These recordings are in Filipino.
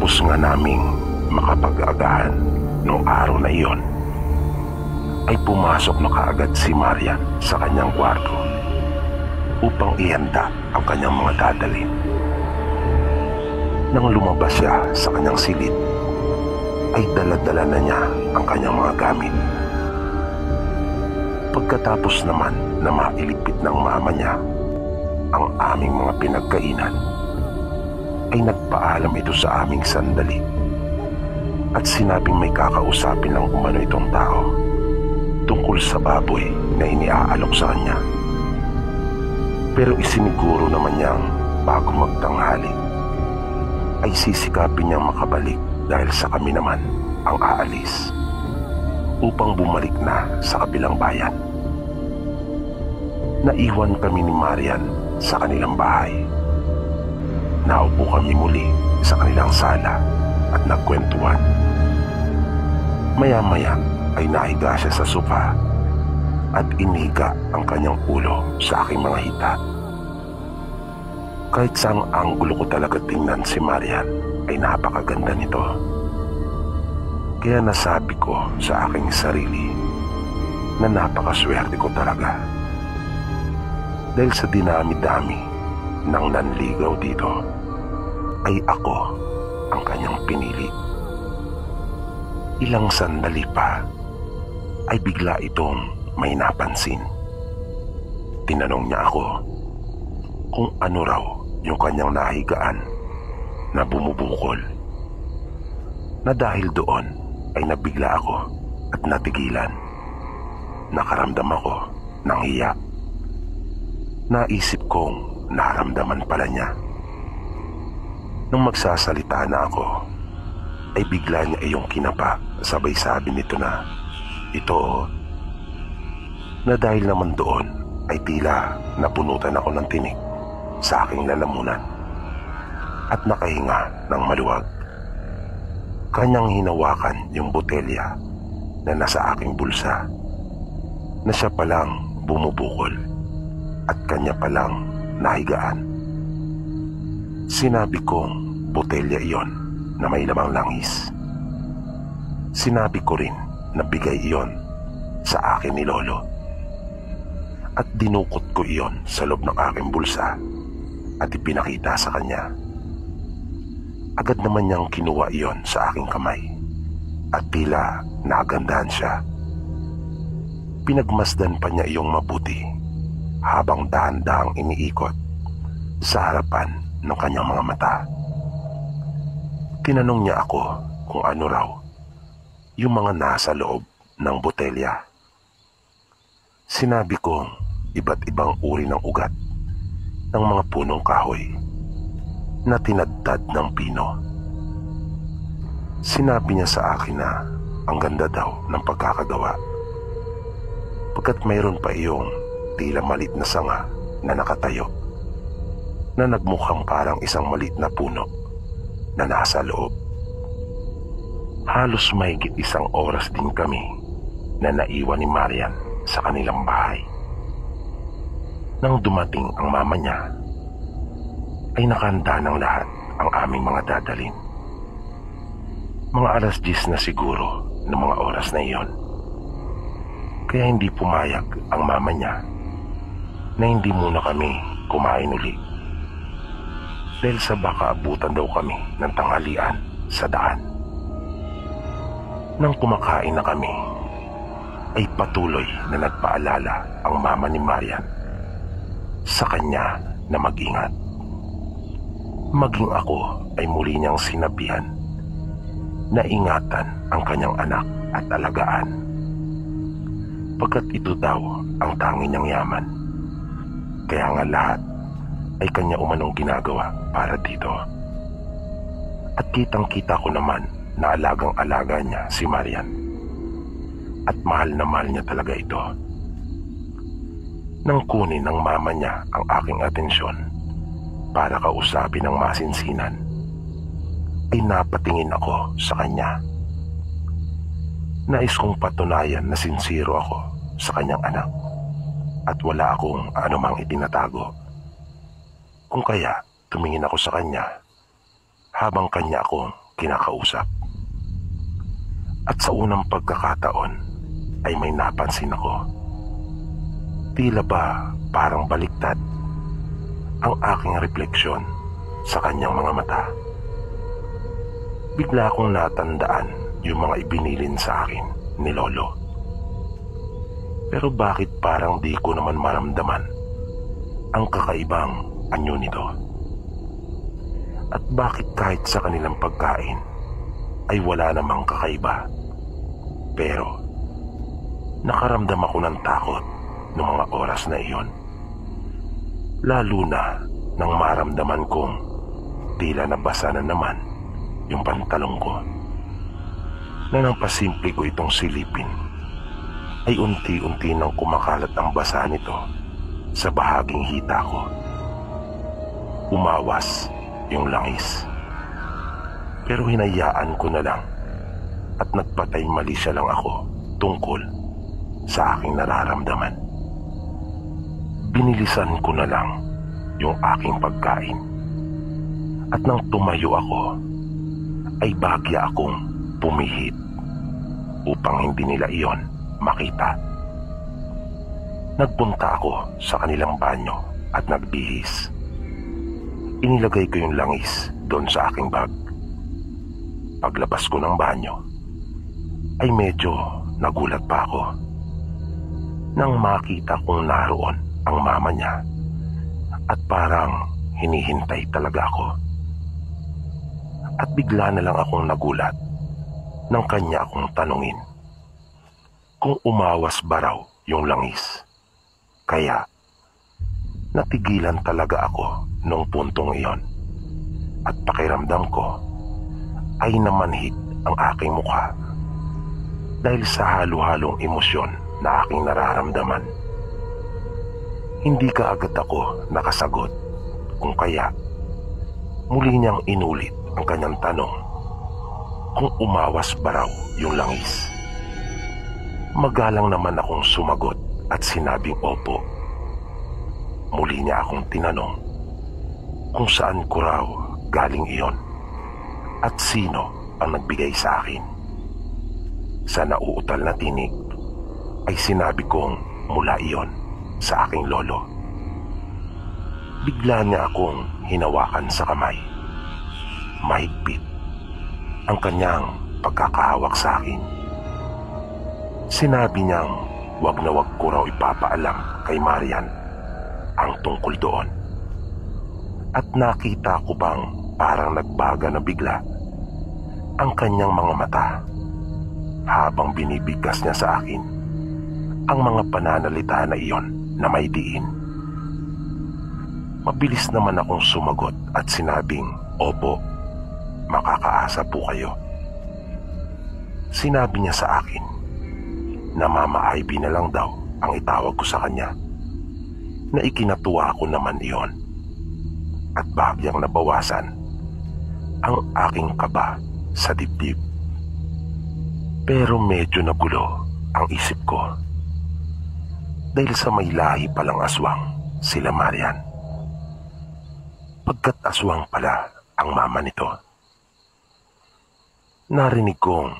Pagkatapos nga naming makapag-agahan noong araw na iyon, ay pumasok na kaagad si Marian sa kanyang kwarto upang ihanda ang kanyang mga dadalhin. Nang lumabas siya sa kanyang silid, ay dala-dala na niya ang kanyang mga gamit. Pagkatapos naman na mailigpit ng mama niya ang aming mga pinagkainan, ay nagpaalam ito sa aming sandali at sinabing may kakausapin lang umano itong tao tungkol sa baboy na iniaalok sa kanya. Pero isiniguro naman niyang bago magtanghali ay sisikapin niyang makabalik dahil sa kami naman ang aalis upang bumalik na sa kabilang bayan. Naiwan kami ni Marian sa kanilang bahay. Naupo kami muli sa kanilang sala at nagkwentuhan. Maya-maya ay nahiga siya sa sofa at iniga ang kanyang ulo sa aking mga hita. Kahit saang anggulo ko talaga tingnan si Marian ay napakaganda nito. Kaya nasabi ko sa aking sarili na napakaswerte ko talaga. Dahil sa dinami-dami ng nanligaw dito, ay ako ang kanyang pinili. Ilang sandali pa ay bigla itong may napansin. Tinanong niya ako kung ano raw yung kanyang nahigaan na bumubukol. Na dahil doon ay nabigla ako at natigilan. Nakaramdam ako ng hiya. Naisip kong naramdaman pala niya. Nung magsasalita na ako, ay bigla niya iyong kinapa, sabay sabi nito na, ito, na dahil naman doon ay tila napunutan ako ng tinik sa aking lalamunan at nakahinga ng maluwag. Kanyang hinawakan yung botelya na nasa aking bulsa na siya palang bumubukol at kanya palang nahigaan. Sinabi kong botelya iyon na may lamang langis. Sinabi ko rin na bigay iyon sa akin ni Lolo. At dinukot ko iyon sa loob ng aking bulsa at ipinakita sa kanya. Agad naman niyang kinuha iyon sa aking kamay at tila nagandahan siya. Pinagmasdan pa niya iyong mabuti habang dahan-dahang iniikot sa harapan ng kanyang mga mata. Tinanong niya ako kung ano raw yung mga nasa loob ng botelya. Sinabi kong iba't ibang uri ng ugat ng mga punong kahoy na tinadtad ng pino. Sinabi niya sa akin na ang ganda daw ng pagkakagawa, pagkat mayroon pa iyong tila malit na sanga na nakatayo na nagmukhang parang isang malit na puno na nasa loob. Halos mahigit isang oras din kami na naiwan ni Marian sa kanilang bahay. Nang dumating ang mama niya, ay nakahanda ng lahat ang aming mga dadalhin. Mga alas 10 na siguro ng mga oras na iyon. Kaya hindi pumayag ang mama niya na hindi muna kami kumain uli. Dahil sa baka abutan daw kami ng tanghalian sa daan. Nang kumakain na kami, ay patuloy na nagpaalala ang mama ni Marian sa kanya na mag-ingat. Maging ako ay muli niyang sinabihan na ingatan ang kanyang anak at alagaan. Pagkat ito daw ang tanging niyang yaman. Kaya nga lahat ay kanya umanong ginagawa para dito. At kitang-kita ko naman na alagang-alaga niya si Marian. At mahal na mahal niya talaga ito. Nang kunin ng mama niya ang aking atensyon para kausapin ng masinsinan, ay napatingin ako sa kanya. Nais kong patunayan na sinsiro ako sa kanyang anak at wala akong anumang itinatago. Kung kaya tumingin ako sa kanya habang kanya akong kinakausap. At sa unang pagkakataon ay may napansin ako. Tila ba parang baliktad ang aking refleksyon sa kanyang mga mata. Bigla akong natandaan yung mga ibinilin sa akin ni Lolo. Pero bakit parang di ko naman maramdaman ang kakaibang anyo nito? At bakit kahit sa kanilang pagkain ay wala namang kakaiba? Pero nakaramdam ako ng takot noong mga oras na iyon. Lalo na nang maramdaman kong tila nabasa na naman yung pantalong ko. Na nang pasimple ko itong silipin, ay unti-unti nang kumakalat ang basa nito sa bahaging hita ko. Umawas yung langis. Pero hinayaan ko na lang at nagpatay mali siya lang ako tungkol sa aking nararamdaman. Binilisan ko na lang yung aking pagkain. At nang tumayo ako, ay bagya akong pumihit upang hindi nila iyon makita. Nagpunta ako sa kanilang banyo at nagbihis. Inilagay ko yung langis doon sa aking bag. Paglabas ko ng banyo, ay medyo nagulat pa ako nang makita kong naroon ang mama niya at parang hinihintay talaga ako. At bigla na lang akong nagulat nang kanya akong tanungin kung umawas ba raw yung langis. Kaya natigilan talaga ako nung puntong iyon at pakiramdam ko ay namanhid ang aking mukha dahil sa halo-halong emosyon na aking nararamdaman. Hindi kaagad ako nakasagot kung kaya muli niyang inulit ang kanyang tanong kung umawas ba raw yung langis. Magalang naman akong sumagot at sinabing opo. Muli niya akong tinanong kung saan ko raw galing iyon at sino ang nagbigay sa akin. Sa nauutal na tinig ay sinabi kong mula iyon sa aking lolo. Bigla niya akong hinawakan sa kamay. Mahigpit ang kanyang pagkakahawak sa akin. Sinabi niyang wag na wag ko raw ipapaalam kay Marian ang tungkol doon. At nakita ko bang parang nagbaga na bigla ang kanyang mga mata habang binibigkas niya sa akin ang mga pananalita na iyon na may diin. Mabilis naman akong sumagot at sinabing, opo, makakaasa po kayo. Sinabi niya sa akin na Mama Ivy na lang daw ang itawag ko sa kanya, na ikinatuwa ko naman iyon at bagyang nabawasan ang aking kaba sa dibdib. Pero medyo nagulo ang isip ko dahil sa may lahi palang aswang sila Marian. Pagkat aswang pala ang mama nito. Narinig kong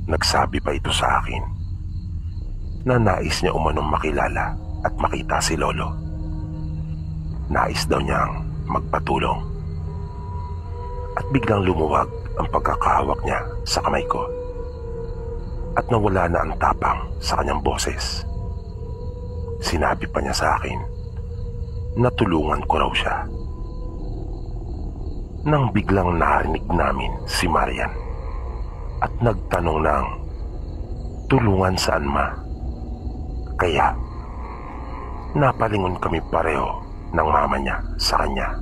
nagsabi pa ito sa akin na nais niya umanong makilala at makita si Lolo. Nais daw niyang magpatulong. At biglang lumuwag ang pagkakahawak niya sa kamay ko at nawala na ang tapang sa kanyang boses. Sinabi pa niya sa akin na tulungan ko raw siya. Nang biglang narinig namin si Marian at nagtanong ng tulungan saan ma? Kaya napalingon kami pareho ng mama niya sa kanya.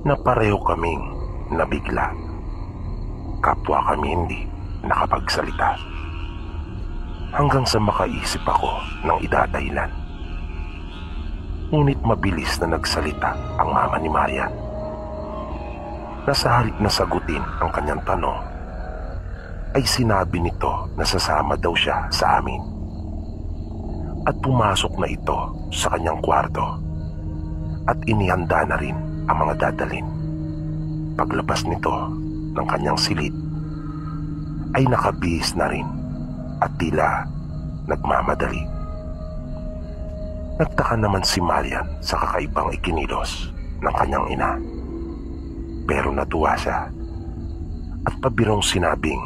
Na pareho kaming nabigla. Kapwa kami hindi nakapagsalita. Hanggang sa makaisip ako ng idadahilan. Ngunit mabilis na nagsalita ang mama ni Marian. Na sa halip na sagutin ang kanyang tanong, ay sinabi nito na sasama daw siya sa amin. At pumasok na ito sa kanyang kwarto at inihanda na rin ang mga dadalhin. Paglabas nito ng kanyang silid ay nakabihis na rin at tila nagmamadali. Nagtaka naman si Marian sa kakaibang ikinilos ng kanyang ina. Pero natuwa siya at pabirong sinabing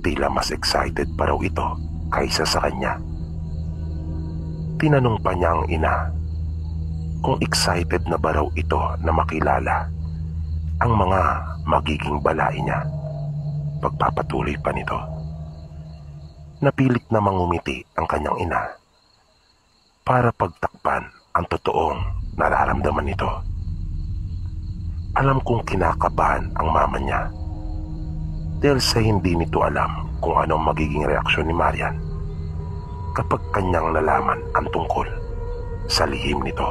tila mas excited pa raw ito kaysa sa kanya. Tinanong pa niya ang ina kung excited na ba raw ito na makilala ang mga magiging balai niya. Pagpapatuloy pa nito. Napilit na mangumiti ang kanyang ina para pagtakpan ang totoong nararamdaman nito. Alam kong kinakabahan ang mama niya dahil sa hindi nito alam kung anong magiging reaksyon ni Marian kapag kanyang nalaman ang tungkol sa lihim nito.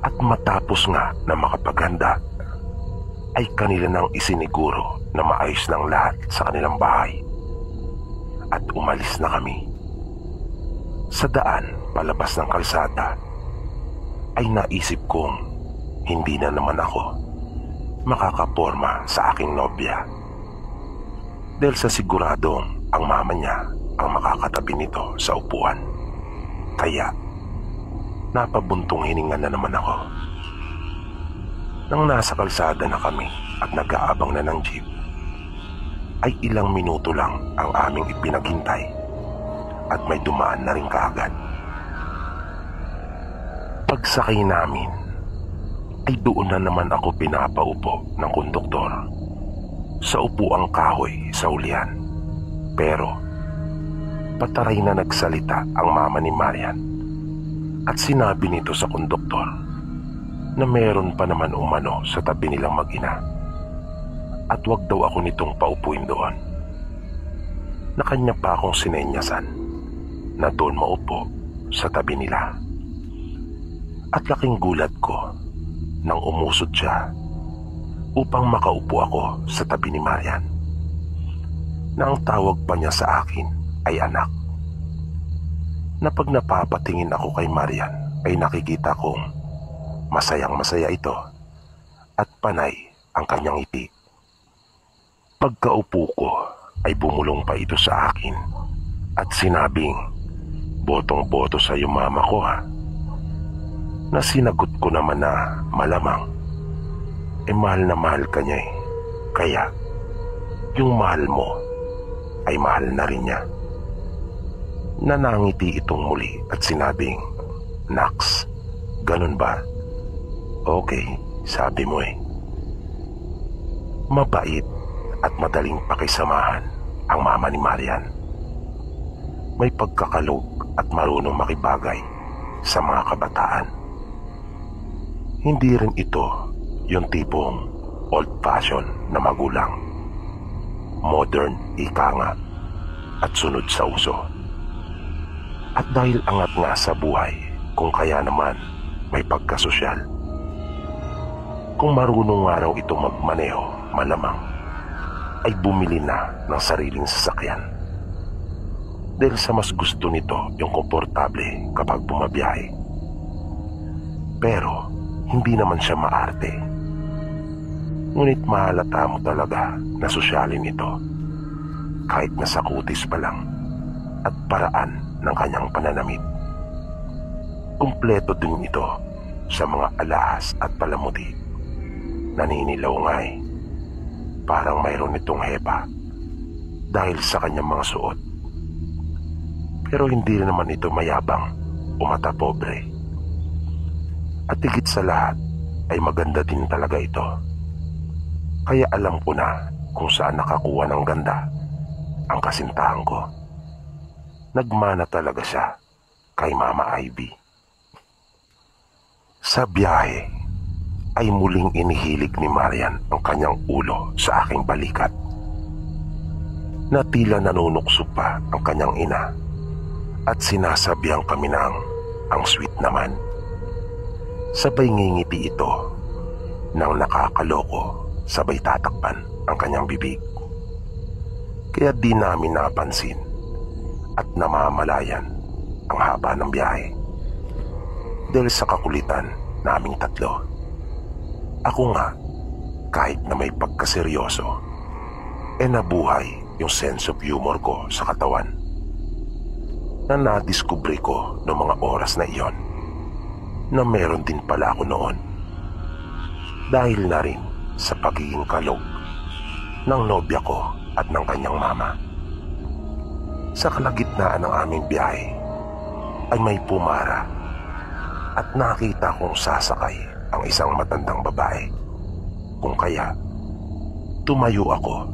At matapos nga na makapaghanda ay kanila nang isiniguro na maayos ng lahat sa kanilang bahay at umalis na kami. Sa daan palabas ng kalsada ay naisip kong hindi na naman ako makakaporma sa aking nobya dahil sa siguradong ang mama niya ang makakatabi nito sa upuan. Kaya napabuntong hininga na naman ako. Nang nasa kalsada na kami at nag-aabang na ng jeep, ay ilang minuto lang ang aming ipinaghintay at may dumaan na rin kaagad. Pagsakay namin, ay doon na naman ako pinapaupo ng konduktor sa upuang kahoy sa ulian. Pero pataray na nagsalita ang mama ni Marian at sinabi nito sa konduktor na meron pa naman umano sa tabi nilang mag-ina at wag daw ako nitong paupuin doon. Na kanya pa akong sinenyasan na doon maupo sa tabi nila. At laking gulat ko nang umusod siya upang makaupo ako sa tabi ni Marian, na ang tawag pa niya sa akin ay anak. Na pag napapatingin ako kay Marian ay nakikita kong masayang masaya ito at panay ang kanyang ngiti. Pagkaupo ko ay bumulong pa ito sa akin at sinabing, "Botong-boto sa iyo mama ko ha." Na sinagot ko naman na malamang mahal na mahal ka niya kaya yung mahal mo ay mahal na rin niya. Nanangiti itong muli at sinabing, "Naks, ganun ba? Okay, sabi mo Mabait at madaling pakisamahan ang mama ni Marian. May pagkakalog at marunong makibagay sa mga kabataan. Hindi rin ito yung tipong old-fashioned na magulang. Modern, ika nga, at sunod sa uso. At dahil angat nga sa buhay, kung kaya naman may pagkasosyal. Kung marunong nga raw ito magmaneho, malamang ay bumili na ng sariling sasakyan. Dahil sa mas gusto nito yung komportable kapag bumabiyahe. Pero hindi naman siya maarte. Ngunit mahalata mo talaga na sosyalin ito kahit nasa kutis pa lang at paraan ng kanyang pananamit. Kumpleto din ito sa mga alahas at palamuti. Naninilaw nga parang mayroon itong hepa dahil sa kanyang mga suot. Pero hindi rin naman ito mayabang o mata pobre. At higit sa lahat ay maganda din talaga ito. Kaya alam ko na kung saan nakakuha ng ganda ang kasintahan ko. Nagmana talaga siya kay Mama Ivy. Sa biyahe ay muling inihilig ni Marian ang kanyang ulo sa aking balikat. Na tila nanunukso pa ang kanyang ina at sinasabihan kami ng ang sweet naman. Sabay ngingiti ito nang nakakaloko, sabay tatakpan ang kanyang bibig. Kaya di namin napansin at namamalayan ang haba ng biyahe dahil sa kakulitan naming tatlo. Ako nga kahit na may pagkaseryoso, nabuhay yung sense of humor ko sa katawan na nadiskubre ko noong mga oras na iyon na meron din pala ako noon, dahil na rin sa pagiging kalog ng nobya ko at ng kanyang mama. Sa kalagitnaan ng aming biyahe ay may pumara at nakita kong sasakay ang isang matandang babae. Kung kaya, tumayo ako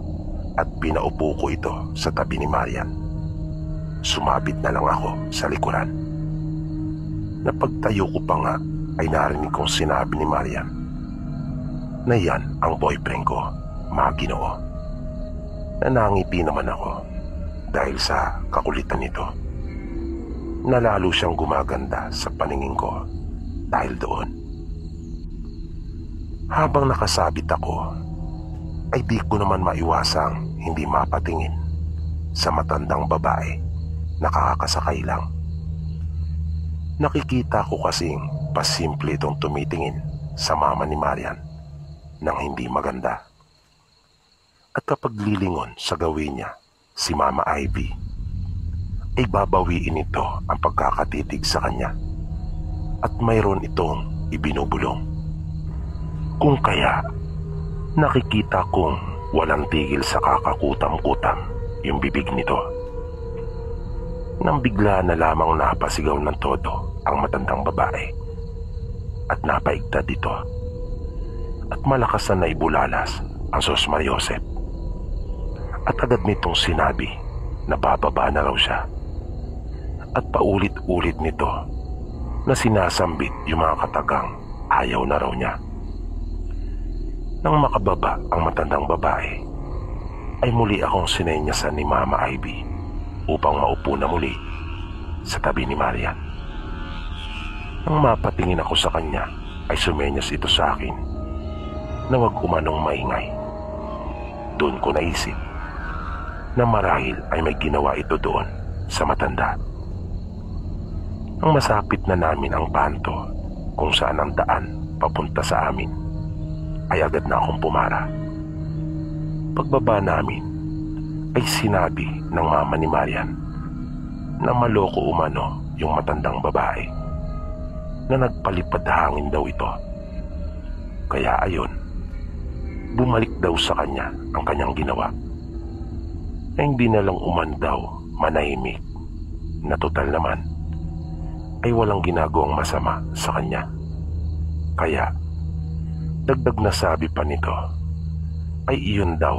at pinaupo ko ito sa tabi ni Marian. Sumabit na lang ako sa likuran. Napagtayo ko pa nga ay narinig kong sinabi ni Marian na yan ang boyfriend ko, mga Ginoo. Nanangiti naman ako dahil sa kakulitan nito. Nalalo siyang gumaganda sa paningin ko dahil doon. Habang nakasabit ako, ay di ko naman maiwasang hindi mapatingin sa matandang babae na kakasakay lang. Nakikita ko kasing pasimple itong tumitingin sa mama ni Marian nang hindi maganda. At kapag lilingon sa gawin niya si Mama Ivy, ay babawiin ito ang pagkakatitig sa kanya at mayroon itong ibinubulong. Kung kaya, nakikita kong walang tigil sa kakakutam-kutam yung bibig nito. Nang bigla na lamang napasigaw ng todo ang matandang babae at napaigtad dito at malakas na naibulalas ang Sos Mariosep. At agad nitong sinabi na bababa na raw siya. At paulit-ulit nito na sinasambit yung mga katagang ayaw na raw niya. Nang makababa ang matandang babae, ay muli akong sinenyasan ni Mama Ivy upang maupo na muli sa tabi ni Marian. Nang mapatingin ako sa kanya, ay sumenyas ito sa akin na wag umanong maingay. Doon ko naisip na marahil ay may ginawa ito doon sa matanda. Nang masapit na namin ang panto kung saan ang daan papunta sa amin, ay agad na akong pumara. Pagbaba namin, ay sinabi ng mama ni Marian na maloko umano yung matandang babae, na nagpalipad hangin daw ito. Kaya ayon, bumalik daw sa kanya ang kanyang ginawa, na hindi na lang umano daw manahimik, na total naman ay walang ginagawang masama sa kanya. Kaya dagdag na sabi pa nito ay iyon daw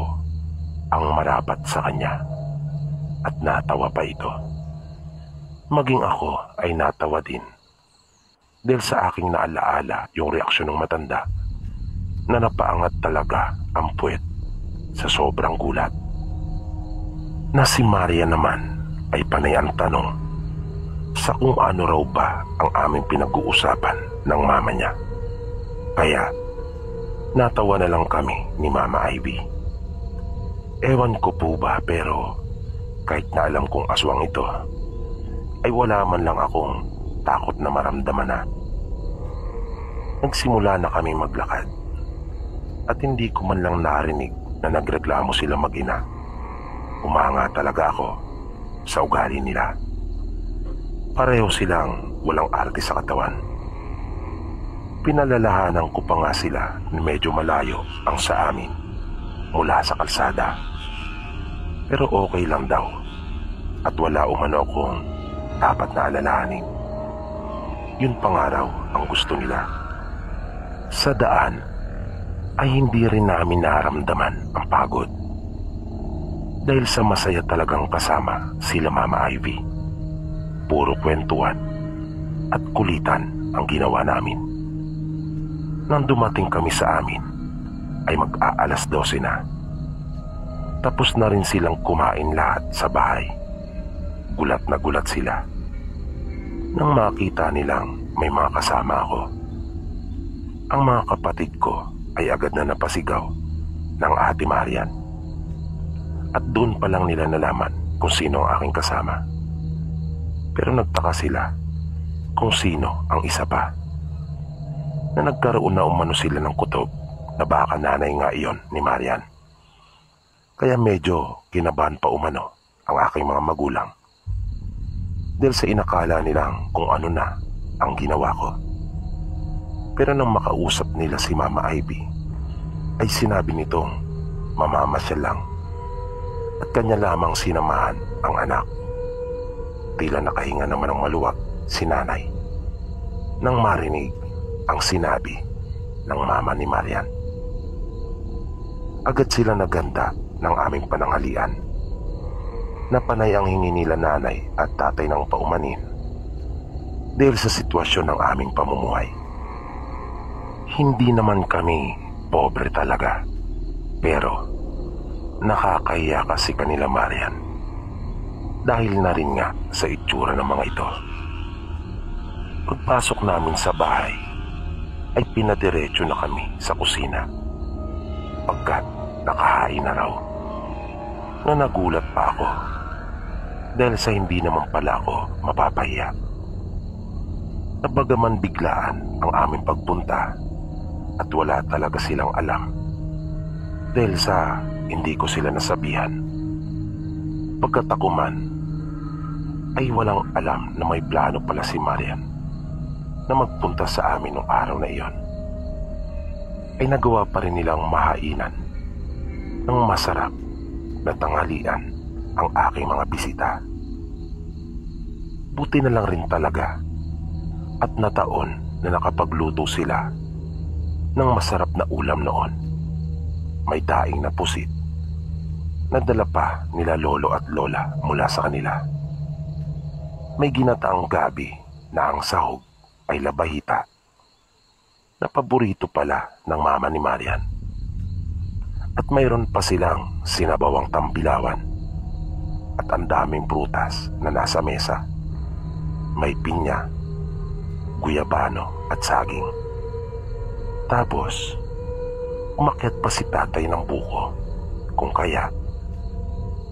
ang marapat sa kanya, at natawa pa ito. Maging ako ay natawa din dahil sa aking naalaala yung reaksyon ng matanda na napaangat talaga ang puwet sa sobrang gulat. Na si Maria naman ay panay ang tanong sa kung ano raw ba ang aming pinag-uusapan ng mama niya. Kaya natawa na lang kami ni Mama Ivy. Ewan ko po ba, pero kahit na alam kong aswang ito, ay wala man lang akong takot na maramdaman na. Nagsimula na kami maglakad at hindi ko man lang narinig na nagreklamo sila mag-ina. Umanga talaga ako sa ugali nila. Pareho silang walang arte sa katawan. Pinalalahanan ko pa nga sila na medyo malayo ang sa amin mula sa kalsada. Pero okay lang daw at wala umano akong dapat na alalahanin. Yun pa nga raw ang gusto nila. Sa daan ay hindi rin namin naramdaman ang pagod dahil sa masaya talagang kasama sila Mama Ivy. Puro kwentuhan at kulitan ang ginawa namin. Nang dumating kami sa amin ay mag-aalas 12 na. Tapos na rin silang kumain lahat sa bahay. Gulat na gulat sila nang makita nilang may mga kasama ako. Ang mga kapatid ko ay agad na napasigaw ng Ate Marian. At doon pa lang nila nalaman kung sino ang aking kasama. Pero nagtaka sila kung sino ang isa pa, na nagkaroon na umano sila ng kutob na baka nanay nga iyon ni Marian. Kaya medyo kinabahan pa umano ang aking mga magulang dahil sa inakala nilang kung ano na ang ginawa ko. Pero nang makausap nila si Mama Ivy, ay sinabi nitong mamamasyal lang at kanya lamang sinamahan ang anak. Tila nakahinga naman ng maluwag si nanay nang marinig ang sinabi ng mama ni Marian. Agad sila naganda ng aming pananghalian na panay ang hingi nila nanay at tatay ng paumanin dahil sa sitwasyon ng aming pamumuhay. Hindi naman kami pobre talaga, pero nakakahiya kasi kanila Marian dahil na rin nga sa itsura ng mga ito. Pagpasok namin sa bahay ay pinadiretso na kami sa kusina pagkat nakahain na raw, na nagulat pa ako dahil sa hindi naman pala ako mapapahiya. Nabagaman biglaan ang aming pagpunta at wala talaga silang alam dahil sa hindi ko sila nasabihan. Pagkat ako man ay walang alam na may plano pala si Marian na magpunta sa amin nung araw na iyon, ay nagawa pa rin nilang mahainan ng masarap na tanghalian ang aking mga bisita. Buti na lang rin talaga at nataon na nakapagluto sila ng masarap na ulam noon. May daing na pusit na dala pa nila lolo at lola mula sa kanila. May ginataang gabi na ang sahog ay labahita na paborito pala ng mama ni Marian. At mayroon pa silang sinabawang tambilawan at ang daming prutas na nasa mesa. May pinya, guyabano at saging. Tapos, umakyat pa si tatay ng buko, kung kaya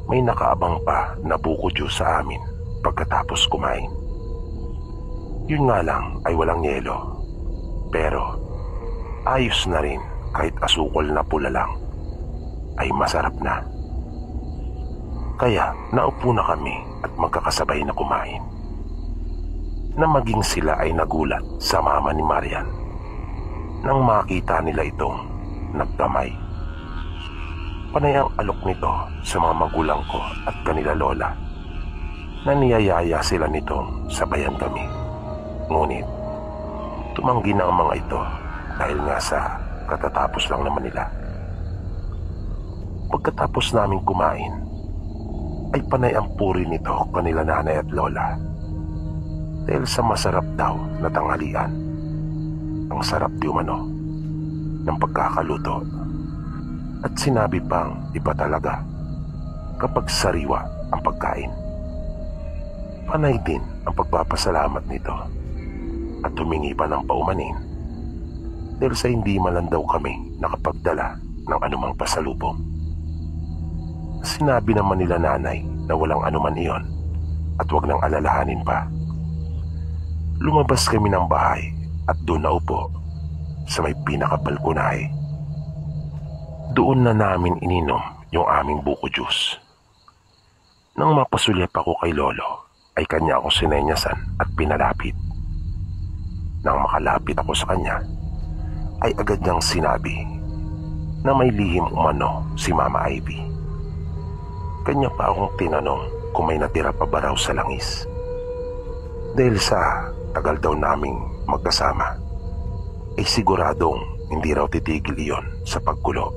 may nakaabang pa na buko juice sa amin pagkatapos kumain. Yun nga lang ay walang yelo, pero ayos na rin kahit asukol na pula lang ay masarap na. Kaya naupo na kami at magkakasabay na kumain. Na maging sila ay nagulat sa mama ni Marian nang makita nila itong nagkamay. Panay ang alok nito sa mga magulang ko at kanila lola na niyayaya sila nitong sabayan kami. Ngunit tumanggi na ang mga ito dahil nga sa katatapos lang naman nila. Pagkatapos naming kumain ay panay ang puri nito kanila nanay at lola dahil sa masarap daw na tanghalian. Ang sarap di umano ng pagkakaluto at sinabi pang iba talaga kapag sariwa ang pagkain. Panay din ang pagpapasalamat nito at humingi pa ng paumanin dahil sa hindi man lang daw kami nakapagdala ng anumang pasalubong. Sinabi naman nila nanay na walang anuman iyon at wag nang alalahanin pa. Lumabas kami ng bahay at doon naupo sa may pinakabalkonahe. Doon na namin ininom yung aming buko juice. Nang mapasulyap ako kay lolo ay kanya akong sinenyasan at pinalapit. Nang makalapit ako sa kanya ay agad niyang sinabi na may lihim umano si Mama Ivy. Kanya pa akong tinanong kung may natira pa ba raw sa langis. Dahil sa tagal daw naming magkasama ay siguradong hindi raw titigil iyon sa pagkulo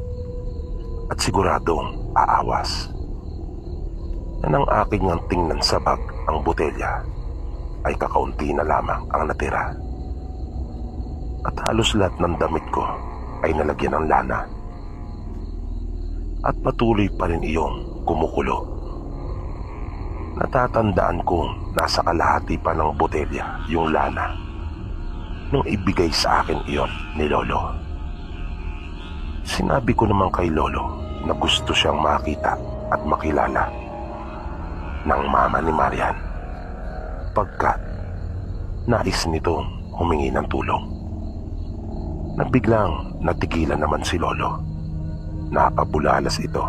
at siguradong aawas. Na nang aking ang tingnan sa bag ang botelya ay kakaunti na lamang ang natira. At halos lahat ng damit ko ay nalagyan ng lana. At patuloy pa rin iyong kumukulo. Natatandaan kong nasa kalahati pa ng botelya yung lana nung ibigay sa akin iyon ni lolo. Sinabi ko naman kay lolo na gusto siyang makita at makilala ng mama ni Marian pagkat nais nitong humingi ng tulong. na biglang natigilan naman si Lolo. Napabulalas ito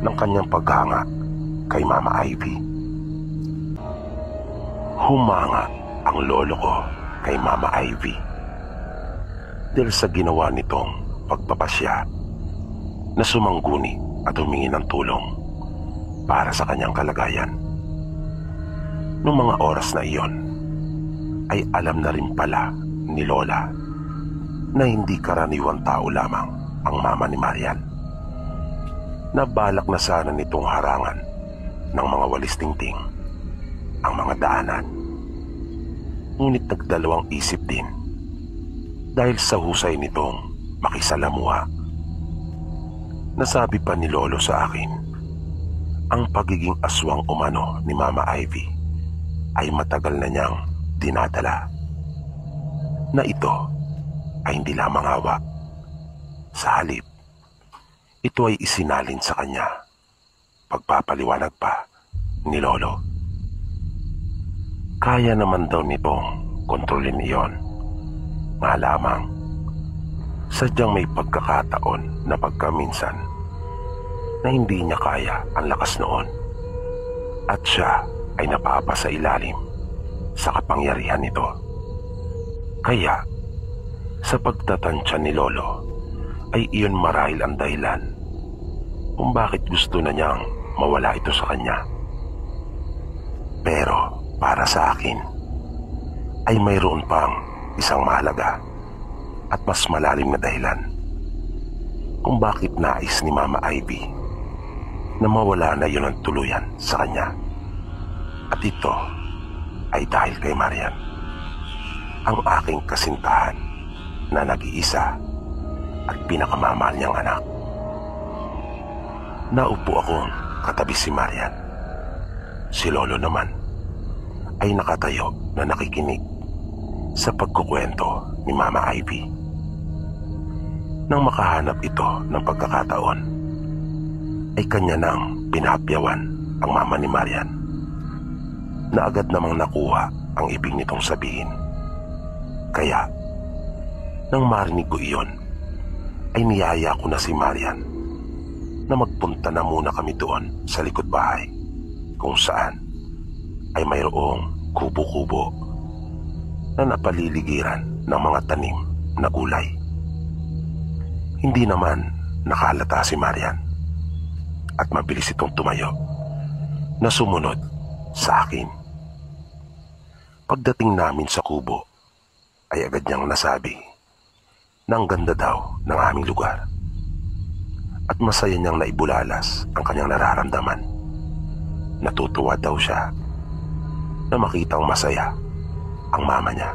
ng kanyang paghanga kay Mama Ivy. Humanga ang lolo ko kay Mama Ivy dahil sa ginawa nitong pagpapasya na sumangguni at humingi ng tulong para sa kanyang kalagayan. Noong mga oras na iyon ay alam na rin pala ni Lola na hindi karaniwang tao lamang ang mama ni Marian. Nabalak na sana nitong harangan ng mga walis tingting ang mga daanan. Ngunit nagdalawang isip din dahil sa husay nitong makisalamuha. Nasabi pa ni Lolo sa akin, ang pagiging aswang umano ni Mama Ivy ay matagal na niyang dinadala. Na ito ay hindi lamang hawa. Sa halip, ito ay isinalin sa kanya. Pagpapaliwanag pa ni Lolo, kaya naman daw nitong kontrolin iyon. Nga lamang, sadyang may pagkakataon na pagkaminsan na hindi niya kaya ang lakas noon at siya ay napapa sa ilalim sa kapangyarihan nito. Kaya, sa pagtatansya ni Lolo, ay iyon marahil ang dahilan kung bakit gusto na niyang mawala ito sa kanya. Pero para sa akin, ay mayroon pang isang mahalaga at mas malalim na dahilan kung bakit nais ni Mama Ivy na mawala na yun ang tuluyan sa kanya. At ito ay dahil kay Marian, ang aking kasintahan na nag-iisa at pinakamamahal niyang anak. Naupo akong katabi si Marian. Si Lolo naman ay nakatayo na nakikinig sa pagkukwento ni Mama Ivy. Nang makahanap ito ng pagkakataon, ay kanya nang pinahapyawan ang mama ni Marian na agad namang nakuha ang ibig nitong sabihin. Kaya, nang marinig ko iyon, ay niyaya ko na si Marian na magpunta na muna kami doon sa likod bahay kung saan ay mayroong kubo-kubo na napaliligiran ng mga tanim na gulay. Hindi naman nakalata si Marian at mabilis itong tumayo na sumunod sa akin. Pagdating namin sa kubo ay agad niyang nasabi na ang ganda daw ng aming lugar at masaya niyang naibulalas ang kanyang nararamdaman. Natutuwa daw siya na makitang masaya ang mama niya,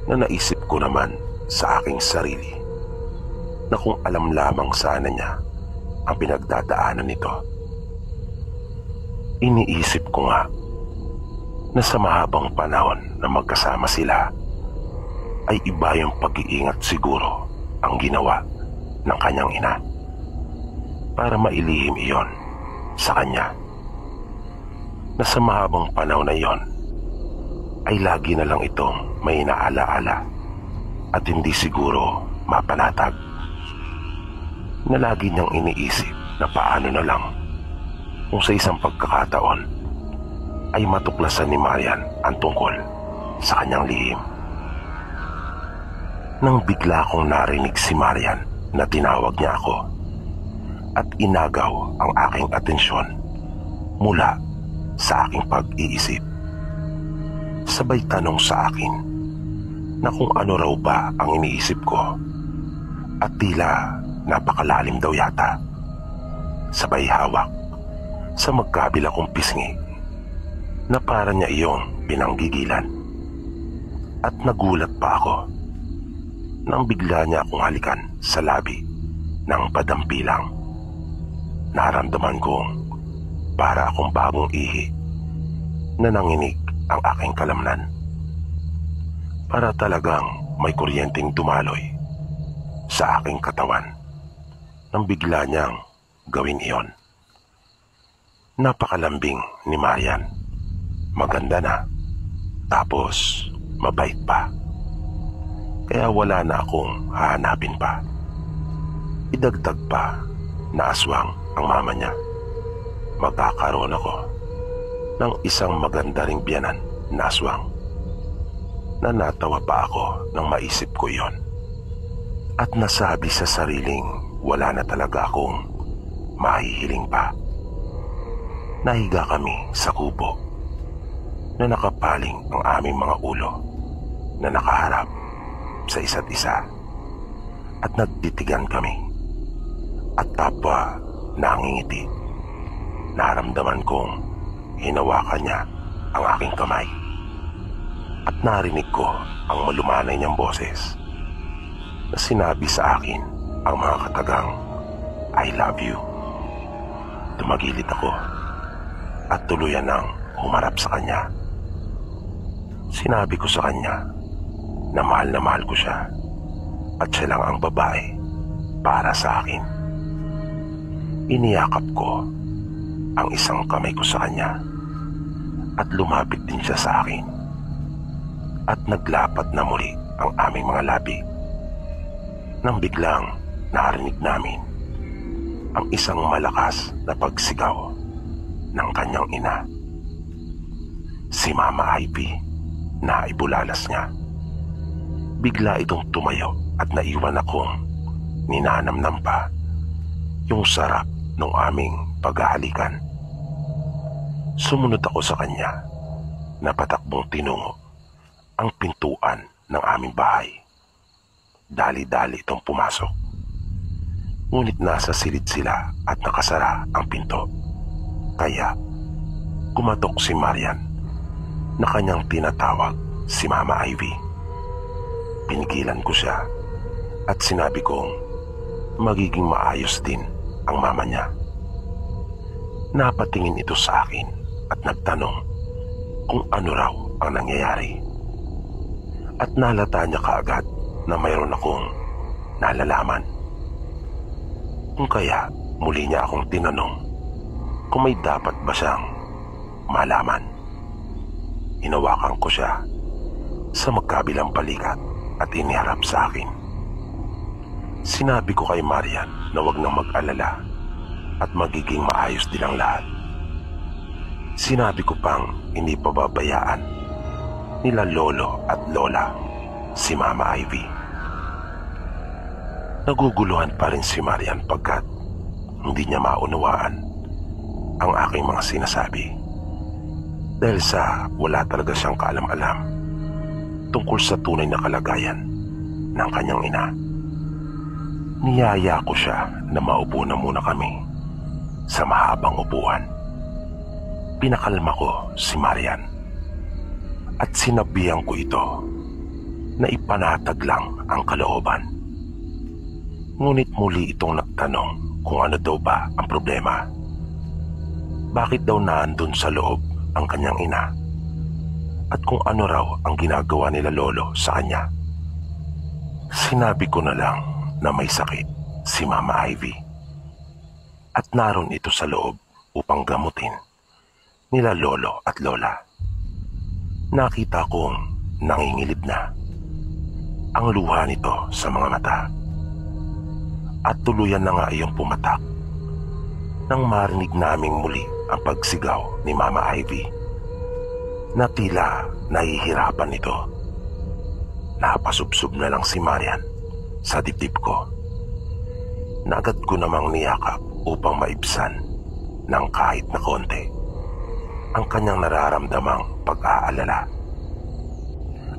na naisip ko naman sa aking sarili na kung alam lamang sana niya ang pinagdadaanan nito. Iniisip ko nga na sa mahabang panahon na magkasama sila ay iba yung pag-iingat siguro ang ginawa ng kanyang ina para mailihim iyon sa kanya, na sa mahabang panahon na iyon ay lagi na lang itong may inaalaala at hindi siguro mapanatag, na lagi niyang iniisip na paano na lang kung sa isang pagkakataon ay matuklasan ni Marian ang tungkol sa kanyang lihim. Nang bigla kong narinig si Marian na tinawag niya ako at inagaw ang aking atensyon mula sa aking pag-iisip. Sabay tanong sa akin na kung ano raw ba ang iniisip ko at tila napakalalim daw yata. Sabay hawak sa magkabila kong pisngi na para niya iyong pinanggigilan. At nagulat pa ako nang bigla niya akong halikan sa labi ng padampilang. Naramdaman kong para akong bagong ihi na nanginig ang aking kalamnan. Para talagang may kuryenteng dumaloy sa aking katawan nang bigla niyang gawin iyon. Napakalambing ni Marian. Maganda na, tapos mabait pa. kaya wala na akong hahanapin pa. Idagdag pa na aswang ang mama niya. Magkakaroon ako ng isang maganda ring biyanan na aswang, na natawa pa ako nang maisip ko iyon. At nasabi sa sariling wala na talaga akong mahihiling pa. Nahiga kami sa kubo na nakapaling ang aming mga ulo na nakaharap sa isa't isa, at nagtitigan kami at kapwa nangingiti. Naramdaman kong hinawakan niya ang aking kamay at narinig ko ang malumanay niyang boses na sinabi sa akin ang mga katagang I love you. Tumagilid ako at tuluyan nang humarap sa kanya. Sinabi ko sa kanya na mahal ko siya at siya lang ang babae para sa akin. Iniyakap ko ang isang kamay ko sa kanya at lumapit din siya sa akin, at naglapat na muli ang aming mga labi nang biglang narinig namin ang isang malakas na pagsigaw ng kanyang ina. Si Mama Ivy na ibulalas niya. Bigla itong tumayo at naiwan akong ninanamnam pa yung sarap ng aming paghahalikan. Sumunod ako sa kanya na patakbong tinungo ang pintuan ng aming bahay. Dali-dali itong pumasok. Ngunit nasa silid sila at nakasara ang pinto. Kaya kumatok si Marian na kanyang tinatawag si Mama Ivy. Pinigilan ko siya at sinabi kong magiging maayos din ang mama niya. Napatingin ito sa akin at nagtanong kung ano raw ang nangyayari. At nalata niya kaagad na mayroon akong nalalaman. Kung kaya muli niya akong tinanong kung may dapat ba siyang malaman. Hinawakan ko siya sa magkabilang balikat at iniharap sa akin. Sinabi ko kay Marian na wag nang mag-alala at magiging maayos din ang lahat. Sinabi ko pang hindi pababayaan nila lolo at lola si Mama Ivy. Naguguluhan pa rin si Marian pagkat hindi niya maunawaan ang aking mga sinasabi, dahil sa wala talaga siyang kaalam-alam tungkol sa tunay na kalagayan ng kanyang ina. Niyaya ko siya na maupo na muna kami sa mahabang upuan. Pinakalma ko si Marian at sinabihan ko ito na ipanatag lang ang kalooban. Ngunit muli itong nagtanong kung ano daw ba ang problema. Bakit daw naandun sa loob ang kanyang ina at kung ano raw ang ginagawa nila lolo sa kanya. Sinabi ko na lang na may sakit si Mama Ivy at naroon ito sa loob upang gamutin nila lolo at lola. Nakita kong nangingilid na ang luha nito sa mga mata at tuluyan na nga iyong pumatak nang marinig naming muli ang pagsigaw ni Mama Ivy na tila nahihirapan ito. Napasubsob na lang si Marian sa dibdib ko. Naagad ko namang niyakap upang maibsan ng kahit na konti ang kanyang nararamdamang pag-aalala.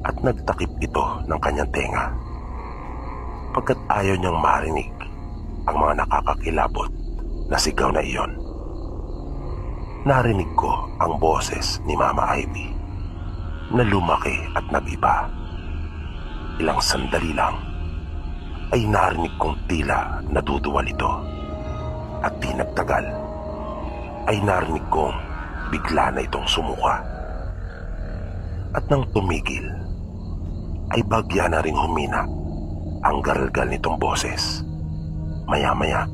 At nagtakip ito ng kanyang tenga pagkat ayaw niyang marinig ang mga nakakakilabot na sigaw na iyon. Narinig ko ang boses ni Mama Ivy na lumaki at nag-iba. Ilang sandali lang ay narinig kong tila naduduwal ito, at di nagtagal ay narinig kong bigla na itong sumuka. At nang tumigil ay bagya na ring humina ang garalgal nitong boses. Maya-maya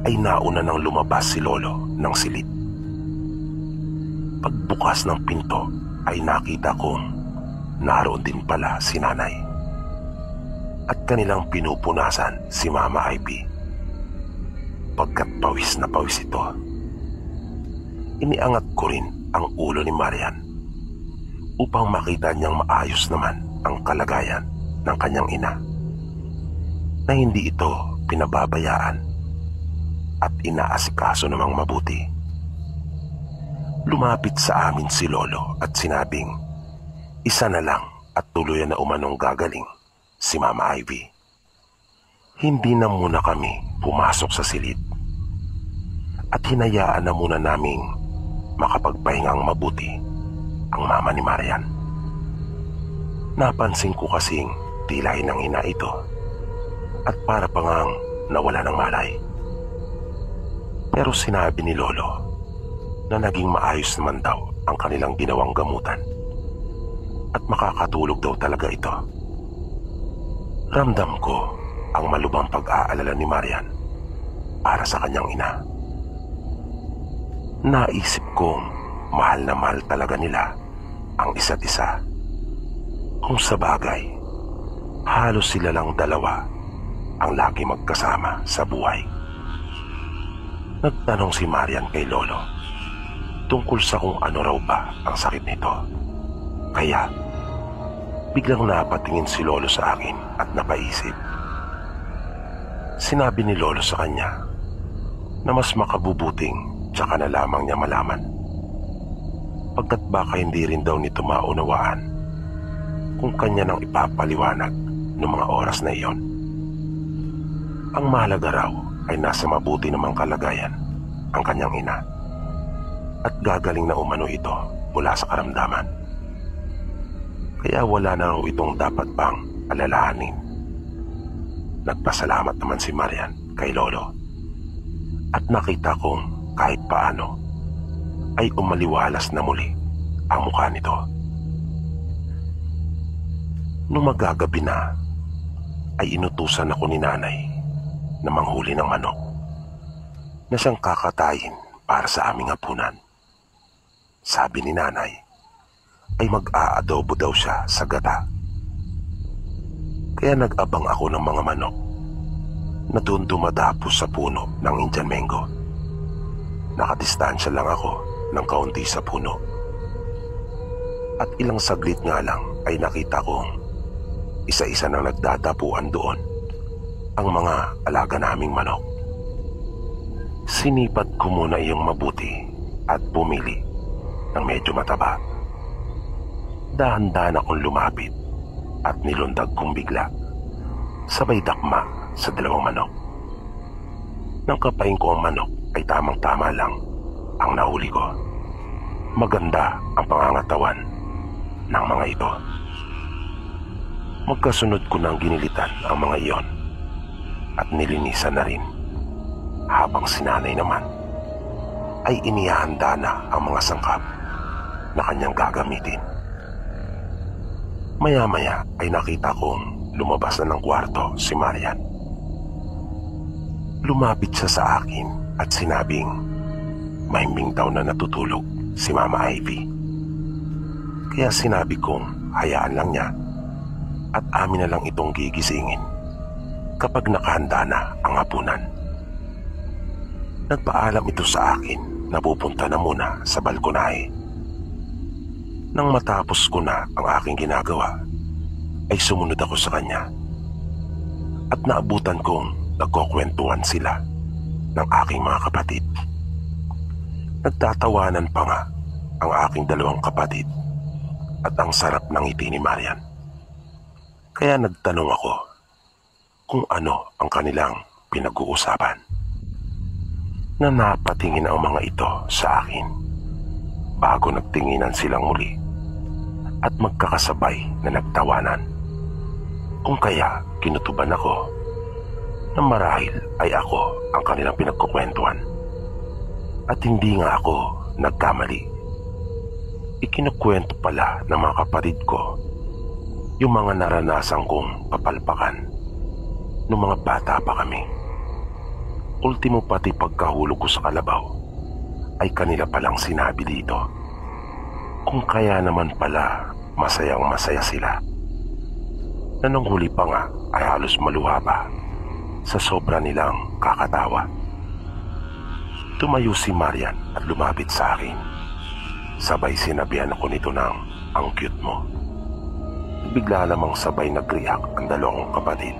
ay nauna nang lumabas si lolo ng silid. Pagbukas ng pinto ay nakita kong naroon din pala si nanay at kanilang pinupunasan si Mama Ivy. Pagkat pawis na pawis ito, iniangat ko rin ang ulo ni Marian upang makita niyang maayos naman ang kalagayan ng kanyang ina, na hindi ito pinababayaan at inaasikaso namang mabuti. Lumapit sa amin si Lolo at sinabing isa na lang at tuluyan na umanong gagaling si Mama Ivy. Hindi na muna kami pumasok sa silid at hinayaan na muna naming makapagpahingang mabuti ang mama ni Marian. Napansin ko kasing tila ng ina ito at para pangang nawala ng malay. Pero sinabi ni Lolo na naging maayos naman daw ang kanilang ginawang gamutan at makakatulog daw talaga ito. Ramdam ko ang malubhang pag-aalala ni Marian para sa kanyang ina. Naisip kong mahal na mahal talaga nila ang isa't isa. Kung sa bagay, halos sila lang dalawa ang lagi magkasama sa buhay. Nagtanong si Marian kay Lolo tungkol sa kung ano raw ba ang sakit nito. Kaya biglang napatingin si Lolo sa akin at napaisip. Sinabi ni Lolo sa kanya na mas makabubuting tsaka na lamang niya malaman, pagkat baka hindi rin daw nito maunawaan kung kanya nang ipapaliwanag ng mga oras na iyon. Ang mahalaga raw ay nasa mabuti namang kalagayan ang kanyang ina at gagaling na umano ito mula sa karamdaman. Kaya wala na raw itong dapat pang alalahanin. Nagpasalamat naman si Marian kay Lolo at nakita kong kahit paano ay umaliwalas na muli ang mukha nito. Nung magagabi na ay inutusan ako ni Nanay na manghuli ng manok na siyang kakatayin para sa aming hapunan. Sabi ni Nanay ay mag-aadobo daw siya sa gata. Kaya nag-abang ako ng mga manok na doon dumadapos sa puno ng Indian mango. Nakadistansya lang ako ng kaunti sa puno. At ilang saglit nga lang ay nakita kong isa-isa nang nagdadapuan doon ang mga alaga naming manok. Sinipat ko muna iyong mabuti at pumili ng medyo mataba. Dahan-dahan akong lumapit at nilundag kong bigla, sabay dakma sa dalawang manok. Nang kapain ko ang manok ay tamang-tama lang ang nahuli ko. Maganda ang pangangatawan ng mga ito. Magkasunod ko nang ginilitan ang mga iyon at nilinisan na rin, habang si Nanay naman ay inihanda na ang mga sangkap na kanyang gagamitin. Maya-maya ay nakita kong lumabas na ng kwarto si Marian. Lumapit siya sa akin at sinabing mahimbing daw na natutulog si Mama Ivy. Kaya sinabi kong hayaan lang niya at amin na lang itong gigisingin kapag nakahanda na ang hapunan. Nagpaalam ito sa akin na pupunta na muna sa balkonahe. Nang matapos ko na ang aking ginagawa, ay sumunod ako sa kanya at naabutan kong nagkukwentuhan sila ng aking mga kapatid. Nagtatawanan pa nga ang aking dalawang kapatid at ang sarap ng ngiti ni Marian. Kaya nagtanong ako kung ano ang kanilang pinag-uusapan. Na napatingin ang mga ito sa akin bago nagtinginan silang muli at magkakasabay na nagtawanan. Kung kaya kinutuban ako na marahil ay ako ang kanilang pinagkukwentuhan at hindi nga ako nagkamali. Ikinukwento pala ng mga kapatid ko yung mga naranasan kong kapalpakan nung mga bata pa kami. Ultimo pati pagkahulog ko sa kalabaw ay kanila palang sinabi dito. Kung kaya naman pala masayang masaya sila na nung huli pa nga ay halos maluha pa sa sobra nilang kakatawa. Tumayo si Marian at lumapit sa akin. Sabay sinabihan ako nito ng, "Ang cute mo." Bigla namang sabay nag-react ang dalawang kapatid.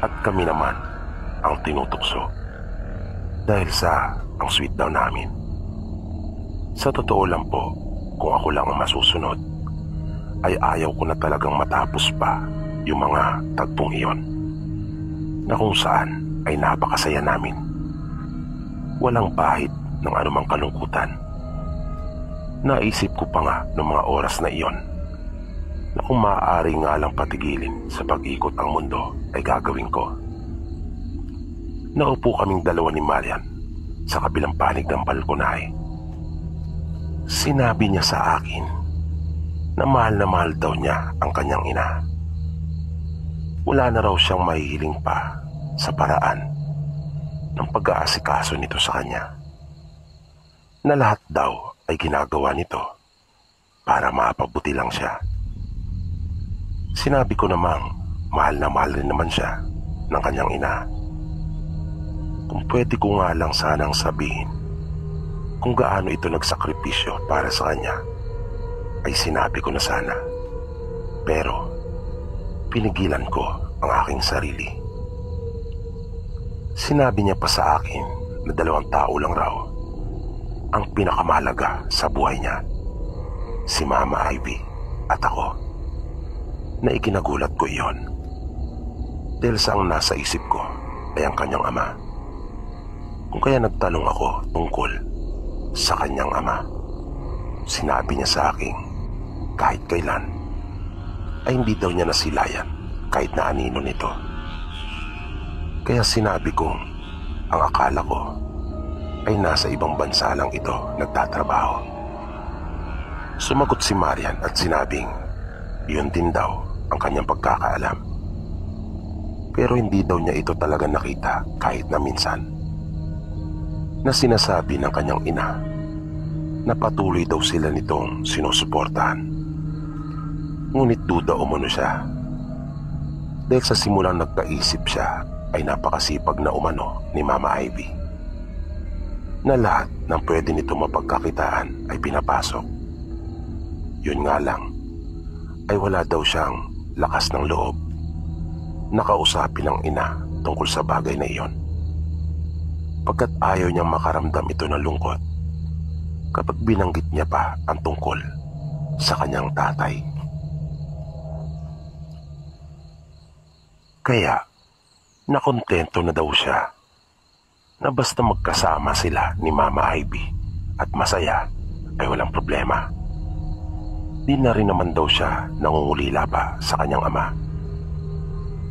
At kami naman ang tinutukso. Dahil sa ang sweet daw namin. Sa totoo lang po, kung ako lang ang masusunod, ay ayaw ko na talagang matapos pa yung mga tagpong iyon. Na kung saan ay napakasaya namin. Walang pahit ng anumang kalungkutan. Naisip ko pa nga noong mga oras na iyon na kung maaari nga lang patigilin sa pag-ikot ang mundo ay gagawin ko. Naupo kaming dalawa ni Marian sa kabilang panig ng balkonahe. Sinabi niya sa akin na mahal daw niya ang kanyang ina. Wala na raw siyang mahihiling pa sa paraan ng pag-aasikaso nito sa kanya. Na lahat daw ay ginagawa nito para mapabuti lang siya. Sinabi ko namang mahal na mahal rin naman siya ng kanyang ina. Kung pwede ko nga lang sanang sabihin kung gaano ito nagsakripisyo para sa kanya, ay sinabi ko na sana. Pero pinigilan ko ang aking sarili. Sinabi niya pa sa akin na 2 tao lang raw ang pinakamahalaga sa buhay niya. Si Mama Ivy at ako. Na ikinagulat ko iyon. Dahil sa ang nasa isip ko ay ang kanyang ama. Kung kaya nagtanong ako tungkol sa kanyang ama, sinabi niya sa akin kahit kailan ay hindi daw niya nasilayan kahit na anino nito. Kaya sinabi kong ang akala ko ay nasa ibang bansa lang ito nagtatrabaho. Sumagot si Marian at sinabing yun din daw ang kanyang pagkakaalam. Pero hindi daw niya ito talaga nakita kahit na minsan. Na sinasabi ng kanyang ina na patuloy daw sila nitong sinusuportahan. Ngunit duda umano siya. Dahil sa simulang nagkaisip siya ay napakasipag na umano ni Mama Ivy. Na lahat ng pwede nito mapagkakitaan ay pinapasok. Yun nga lang, ay wala daw siyang lakas ng loob na kausapin ng ina tungkol sa bagay na iyon. Pagkat ayaw niyang makaramdam ito ng lungkot kapag binanggit niya pa ang tungkol sa kanyang tatay. Kaya, nakontento na daw siya na basta magkasama sila ni Mama Ivy at masaya ay walang problema. Di na rin naman daw siya nangungulila pa sa kanyang ama.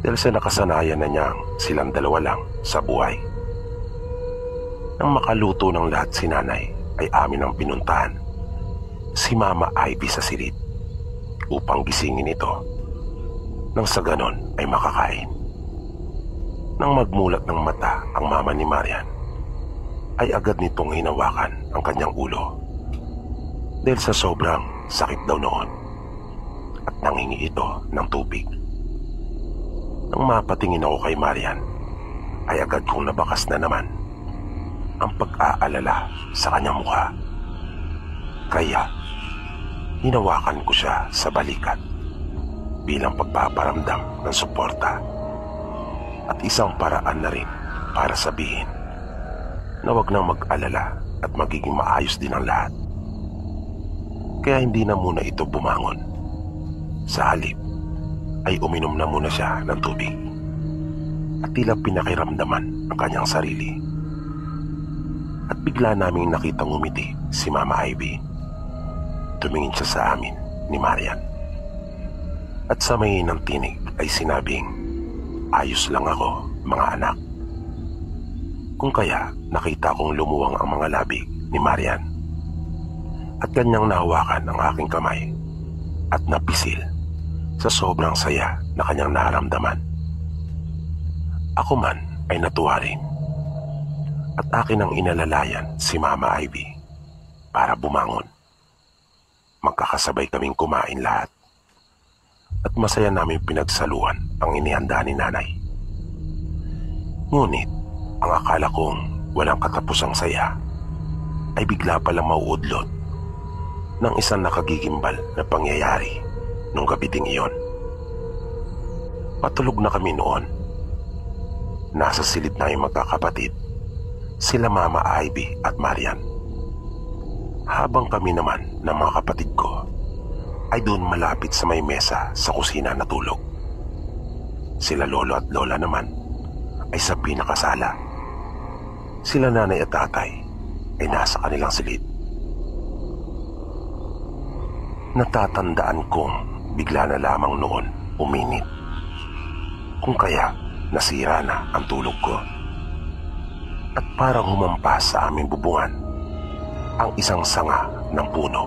Dahil sa nakasanayan na niyang silang dalawa lang sa buhay. Nang makaluto ng lahat si nanay ay amin ang pinuntahan si Mama Ivy sa silid upang gisingin ito. Nang sa ganon ay makakain. Nang magmulat ng mata ang mama ni Marian ay agad nitong hinawakan ang kanyang ulo. Dahil sa sobrang sakit daw noon at nangingi ito ng tubig. Nang mapatingin ako kay Marian ay agad kong nabakas na naman ang pag-aalala sa kanyang mukha. Kaya hinawakan ko siya sa balikat bilang pagpaparamdam ng suporta at isang paraan na rin para sabihin na wag nang mag-alala at magiging maayos din ang lahat. Kaya hindi na muna ito bumangon. Sa halip ay uminom na muna siya ng tubig at tila pinakiramdaman ang kanyang sarili. At bigla naming nakitang ngumiti si Mama Ivy. Tumingin siya sa amin ni Marian. At sa may ng tinig ay sinabing, "Ayos lang ako, mga anak." Kung kaya nakita kong lumuwang ang mga labi ni Marian at kanyang nahawakan ang aking kamay at napisil sa sobrang saya na kanyang naramdaman. Ako man ay natuwa rin at akin ang inalalayan si Mama Ivy para bumangon. Magkakasabay kaming kumain lahat at masaya namin pinagsaluhan ang inihanda ni nanay. Ngunit ang akala kong walang katapusang saya ay bigla palang mauudlot ng isang nakagigimbal na pangyayari nung gabi ding iyon. Patulog na kami noon. Nasa silid na yung magkakapatid, sila Mama Ivy at Marian. Habang kami naman ng mga kapatid ko ay doon malapit sa may mesa sa kusina natulog. Sila lolo at lola naman ay sa pinakasala. Sila nanay at tatay ay nasa kanilang silid. Natatandaan kong bigla na lamang noon uminit. Kung kaya nasira na ang tulog ko. At parang humampas sa aming bubungan ang isang sanga ng puno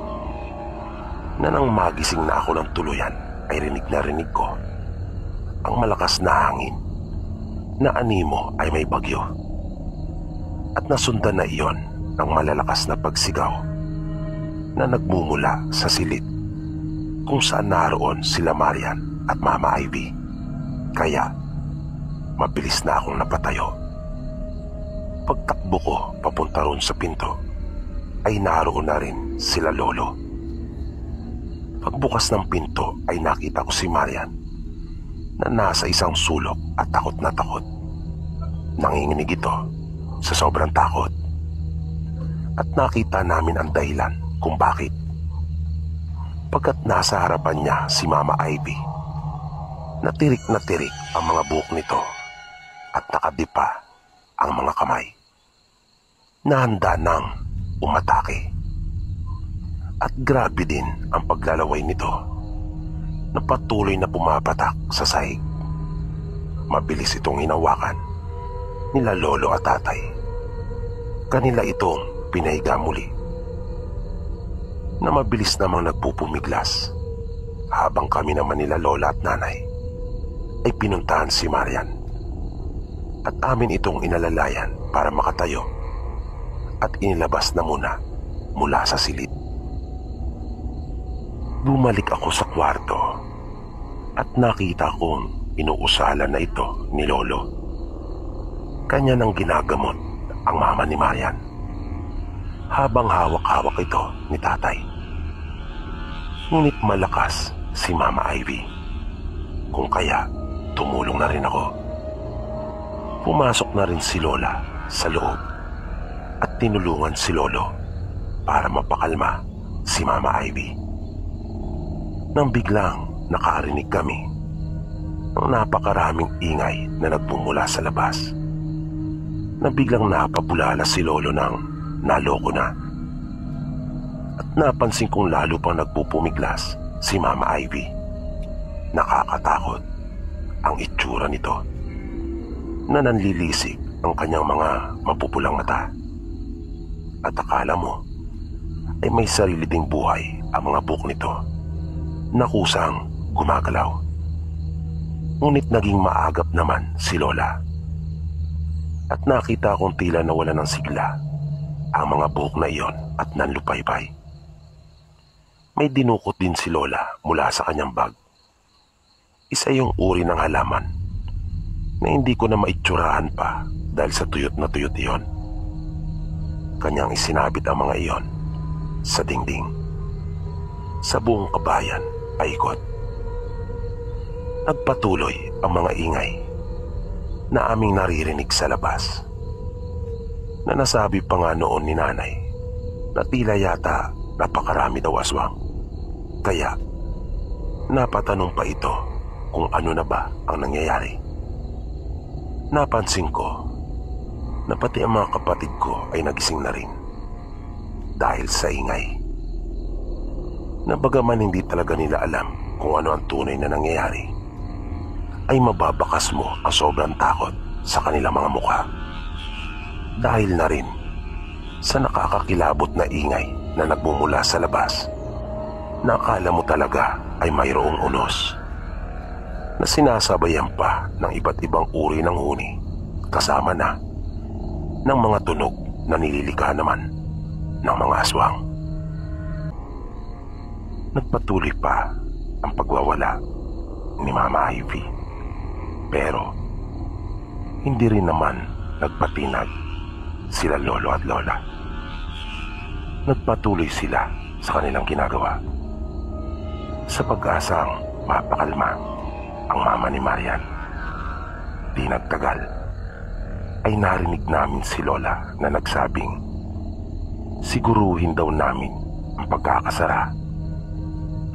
na nang magising na ako ng tuluyan ay rinig ko ang malakas na hangin na animo ay may bagyo. At nasundan na iyon ng malalakas na pagsigaw na nagmumula sa silid kung saan naroon sila Marian at Mama Ivy. Kaya mabilis na akong napatayo. Pagtakbo ko papunta roon sa pinto ay naroon na rin sila lolo. Pagbukas ng pinto ay nakita ko si Marian na nasa isang sulok at takot na takot. Nanginginig ito sa sobrang takot. At nakita namin ang dahilan kung bakit. Pagkat nasa harapan niya si Mama Ivy, natirik na tirik ang mga buhok nito at nakadipa ang mga kamay. Nahanda nang umatake. At grabe din ang paglalaway nito na patuloy na pumapatak sa sahig. Mabilis itong hinawakan nila lolo at tatay. Kanila itong pinahiga muli na mabilis namang nagpupumiglas, habang kami naman nila lola at nanay ay pinuntahan si Marian at amin itong inalalayan para makatayo at inilabas na muna mula sa silid. Bumalik ako sa kwarto at nakita kong inuusala na ito ni lolo. Kanya nang ginagamot ang mama ni Marian habang hawak-hawak ito ni tatay. Ngunit malakas si Mama Ivy, kung kaya tumulong na rin ako. Pumasok na rin si lola sa loob at tinulungan si lolo para mapakalma si Mama Ivy. Nang biglang nakarinig kami ng napakaraming ingay na nagmumula sa labas, na biglang napabulala si lolo ng naloko na. At napansin kong lalo pang nagpupumiglas si Mama Ivy. Nakakatakot ang itsura nito na nanlilisik ang kanyang mga mapupulang mata. At akala mo ay may sarili ding buhay ang mga buhok nito na kusang gumagalaw. Ngunit naging maagap naman si lola at nakita kong tila nawala ng sigla ang mga buhok na iyon at nanlupaybay. May dinukot din si lola mula sa kanyang bag. Isa yung uri ng halaman na hindi ko na maitsurahan pa dahil sa tuyot na tuyot iyon. Kanyang isinabit ang mga iyon sa dingding. Sa buong kabayan ay ikot. Nagpatuloy ang mga ingay na aming naririnig sa labas, na nasabi pa nga noon ni nanay na tila yata napakarami daw aswang. Kaya napatanong pa ito kung ano na ba ang nangyayari. Napansin ko na pati ang mga kapatid ko ay nagising na rin dahil sa ingay. Na bagaman hindi talaga nila alam kung ano ang tunay na nangyayari, ay mababakas mo ang sobrang takot sa kanilang mga mukha. Dahil na rin sa nakakakilabot na ingay na nagmumula sa labas, na akala mo talaga ay mayroong unos na sinasabayan pa ng iba't ibang uri ng huni, kasama na ng mga tunog na nililikha naman ng mga aswang. Nagpatuloy pa ang pagwawala ni Mama Ivy. Pero hindi rin naman nagpatinag sila lolo at lola. Nagpatuloy sila sa kanilang ginagawa sa pag-asang mapakalma ang mama ni Marian. Di nagtagal ay narinig namin si Lola na nagsabing siguruhin daw namin ang pagkakasara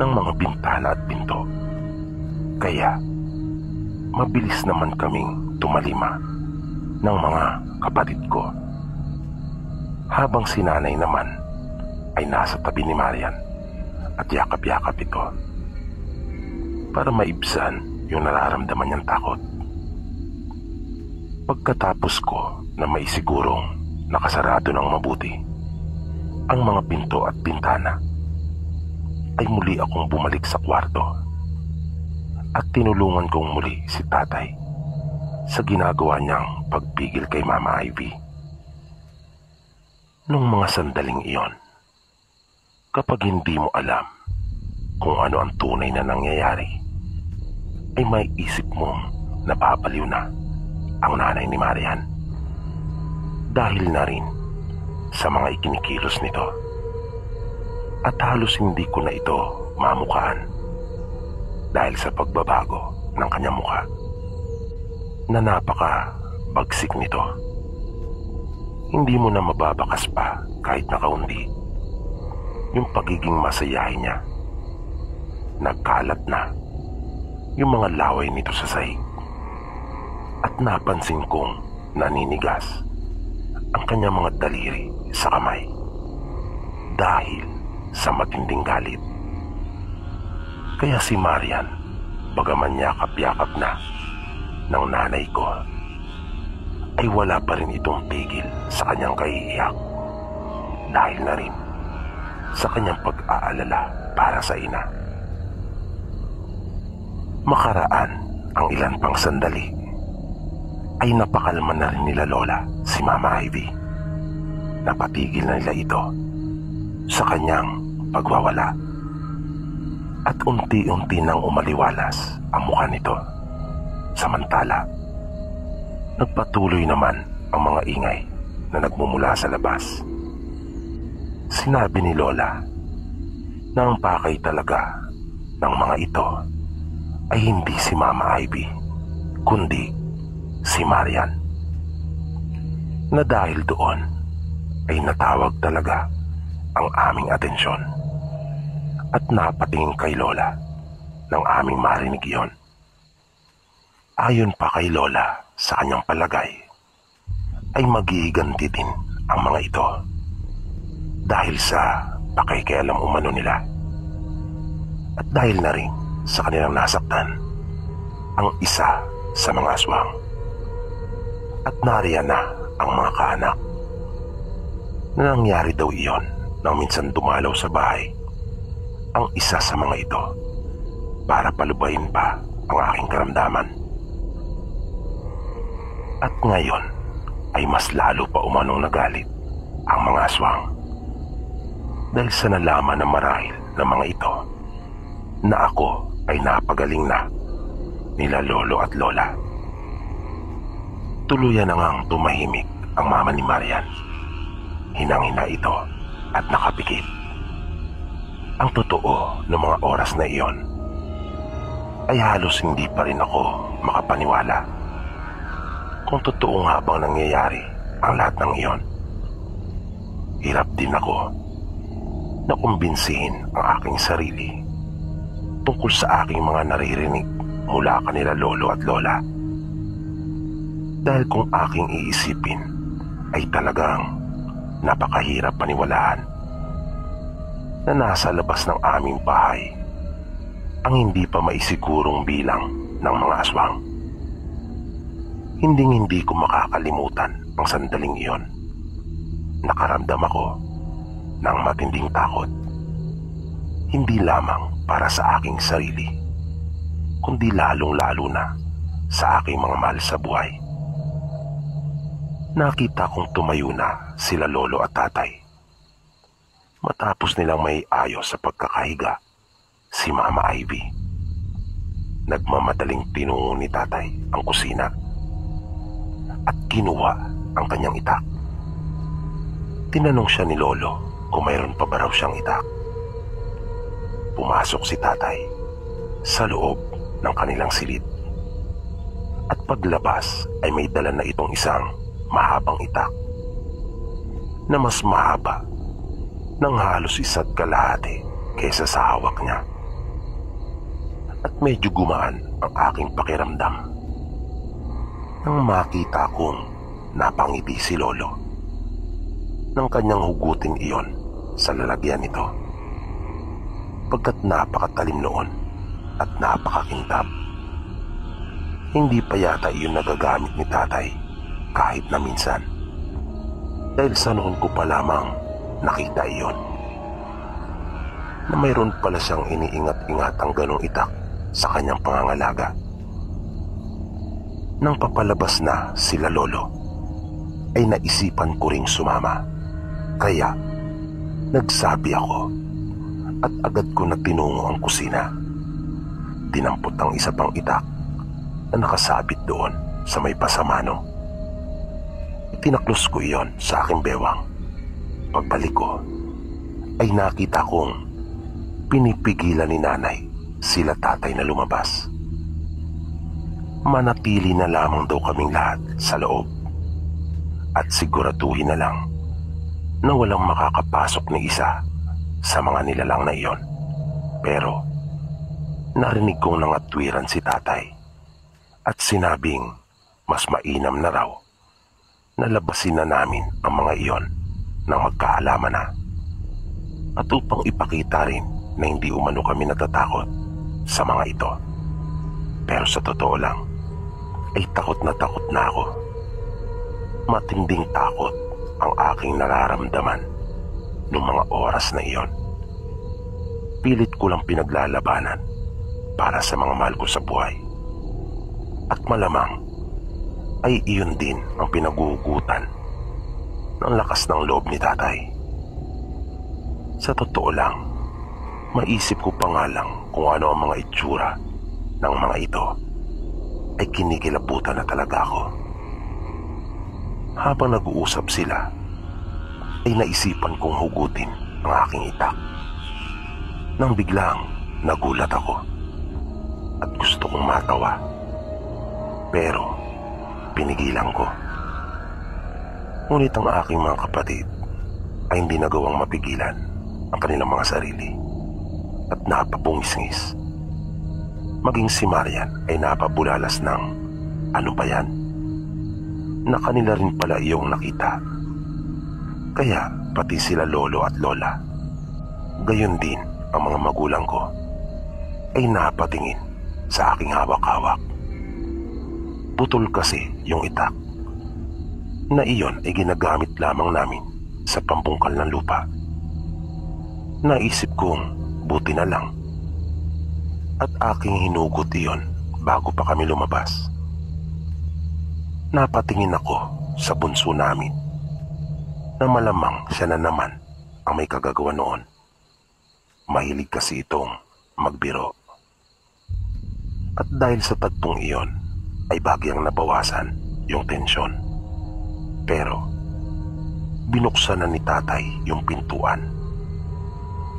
ng mga bintana at pinto. Kaya mabilis naman kaming tumalima ng mga kapatid ko, habang si nanay naman ay nasa tabi ni Marian at yakap-yakap ito para maibsan yung nararamdaman niyang takot. Pagkatapos ko na maisigurong nakasarado ng mabuti ang mga pinto at bintana, ay muli akong bumalik sa kwarto at tinulungan kong muli si tatay sa ginagawa niyang pagpigil kay Mama Ivy. Nung mga sandaling iyon, kapag hindi mo alam kung ano ang tunay na nangyayari, ay may isip mong napapaliw na ang nanay ni Marian dahil na rin sa mga ikinikilos nito. At halos hindi ko na ito mamukhaan dahil sa pagbabago ng kanyang mukha na napaka-bagsik nito. Hindi mo na mababakas pa kahit na kaunti yung pagiging masayahin niya. Nagkalat na yung mga laway nito sa sahig at napansin kong naninigas ang kanyang mga daliri sa kamay dahil sa matinding galit. Kaya si Marian, bagaman yakap-yakap na ng nanay ko, ay wala pa rin itong pigil sa kanyang kaiiyak dahil na rin sa kanyang pag-aalala para sa ina. Makaraan ang ilan pang sandali ay napakalma na rin nila Lola si Mama Ivy. Napatigil na nila ito sa kanyang pagwawala at unti-unti nang umaliwalas ang mukha nito. Samantala, nagpatuloy naman ang mga ingay na nagmumula sa labas. Sinabi ni Lola na ang pakay talaga ng mga ito ay hindi si Mama Ivy, kundi si Marian. Na dahil doon ay natawag talaga ang aming atensyon at napatingin kay Lola nang aming marinig iyon. Ayon pa kay Lola, sa kanyang palagay ay magiganti din ang mga ito dahil sa pakikialam umano nila at dahil na rin sa kanilang nasaktan ang isa sa mga aswang. At nariyan na ang mga kaanak na nangyari daw iyon nang minsan dumalaw sa bahay ang isa sa mga ito para palubayin pa ang aking karamdaman. At ngayon ay mas lalo pa umanong nagalit ang mga aswang dahil sa nalaman na marahil ng mga ito na ako ay napagaling na nila Lolo at Lola. Tuluyan na ngang tumahimik ang mama ni Marian. Hinang-hina ito at nakapikit. Ang totoo ng mga oras na iyon ay halos hindi pa rin ako makapaniwala kung totoo nga bang nangyayari ang lahat ng iyon. Hirap din ako na kumbinsihin ang aking sarili tungkol sa aking mga naririnig mula kanila Lolo at Lola. Dahil kung aking iisipin ay talagang napakahirap paniwalaan na nasa labas ng aming bahay ang hindi pa maisigurong bilang ng mga aswang. Hindi ko makakalimutan ang sandaling iyon. Nakaramdam ako ng matinding takot, hindi lamang para sa aking sarili, kundi lalong-lalo na sa aking mga mahal sa buhay. Nakita kong tumayo na sila Lolo at Tatay. Matapos nilang may ayos sa pagkakahiga si Mama Ivy. nagmamadaling tinungo ni tatay ang kusina at kinuha ang kanyang itak. Tinanong siya ni lolo kung mayroon pa ba raw siyang itak. Pumasok si tatay sa loob ng kanilang silid at paglabas ay may dala na itong isang mahabang itak na mas mahaba ng halos isa't kalahati kaysa sa hawak niya. At medyo gumaan ang aking pakiramdam nang makita kong napangiti si lolo nang kanyang hugutin iyon sa lalagyan nito, pagkat napakatalim noon at napakakintab. Hindi pa yata iyon nagagamit ni tatay kahit na minsan, dahil sa noon ko pa lamang nakita iyon, na mayroon pala siyang iniingat-ingatang ganong itak sa kanyang pangangalaga. Nang papalabas na sila lolo, ay naisipan ko ring sumama. Kaya nagsabi ako at agad ko na tinungo ang kusina. Dinampot ang isa pang itak na nakasabit doon sa may pasamano. Tinaklos ko iyon sa aking bewang. Pagbalik ko ay nakita kong pinipigilan ni nanay sila tatay na lumabas. Manatili na lamang daw kaming lahat sa loob at siguraduhin na lang na walang makakapasok ni isa sa mga nilalang na iyon. Pero narinig kong nangatwiran si tatay at sinabing mas mainam na raw na labasin na namin ang mga iyon nang magkaalaman na, at upang ipakita rin na hindi umano kami natatakot sa mga ito. Pero sa totoo lang ay takot na ako. Matinding takot ang aking nararamdaman noong mga oras na iyon. Pilit ko lang pinaglalabanan para sa mga mahal ko sa buhay. At malamang ay iyon din ang pinaguhugutan ng lakas ng loob ni tatay. Sa totoo lang, maisip ko pa nga lang kung ano ang mga itsura ng mga ito, ay kinikilabutan na talaga ako. Habang nag-uusap sila, ay naisipan kong hugutin ang aking itak. Nang biglang nagulat ako at gusto kong matawa, pero pinigilan ko. Ngunit ang aking mga kapatid ay hindi nagawang mapigilan ang kanilang mga sarili at napabungis-ngis. Maging si Marian ay napabulalas ng ano ba yan? Na kanila rin pala iyong nakita. Kaya pati sila lolo at lola, gayon din ang mga magulang ko, ay napatingin sa aking hawak-hawak. Putol kasi yung itak na iyon ay ginagamit lamang namin sa pambungkal ng lupa. Naisip kong buti na lang at aking hinugot iyon bago pa kami lumabas. Napatingin ako sa bunso namin na malamang siya na naman ang may kagagawa noon. Mahilig kasi itong magbiro. At dahil sa tagpong iyon ay bagyang nabawasan yung tensyon. Pero binuksan na ni tatay yung pintuan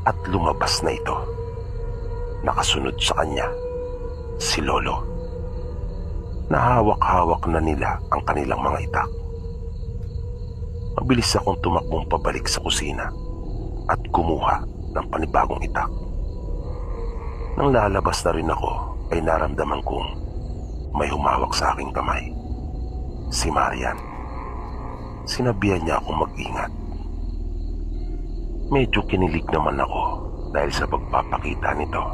at lumabas na ito. Nakasunod sa kanya si lolo. Nahawak-hawak na nila ang kanilang mga itak. Mabilis akong tumakbong pabalik sa kusina at kumuha ng panibagong itak. Nang lalabas na rin ako ay naramdaman kong may humawak sa aking kamay. Si Marian. Sinabihan niya akong mag-ingat. Medyo kinilig naman ako dahil sa pagpapakita nito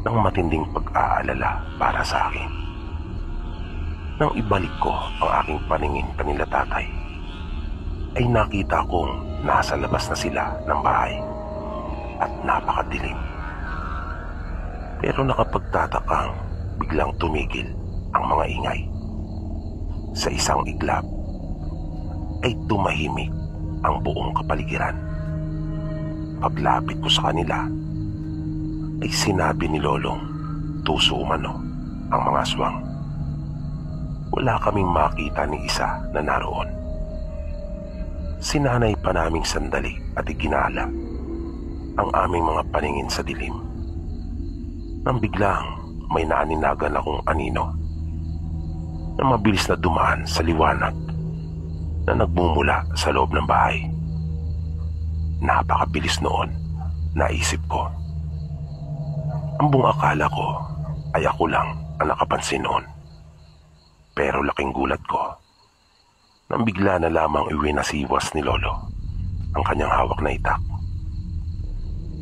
ng matinding pag-aalala para sa akin. Nang ibalik ko ang aking paningin kanila tatay, ay nakita kong nasa labas na sila ng bahay at napakadilim. Pero nakapagtatakang biglang tumigil ang mga ingay. Sa isang iglap ay tumahimik ang buong kapaligiran. Paglapit ko sa kanila ay sinabi ni lolong tuso umano ang mga aswang. Wala kaming makita ni isa na naroon. Sinanay pa naming sandali at iginala ang aming mga paningin sa dilim. Nang biglang may naaninagan akong anino na mabilis na dumaan sa liwanag na nagmumula sa loob ng bahay. Napakabilis noon, naisip ko. Ang buong akala ko ay ako lang ang nakapansin noon. Pero laking gulat ko nang bigla na lamang iwinasiwas ni Lolo ang kanyang hawak na itak.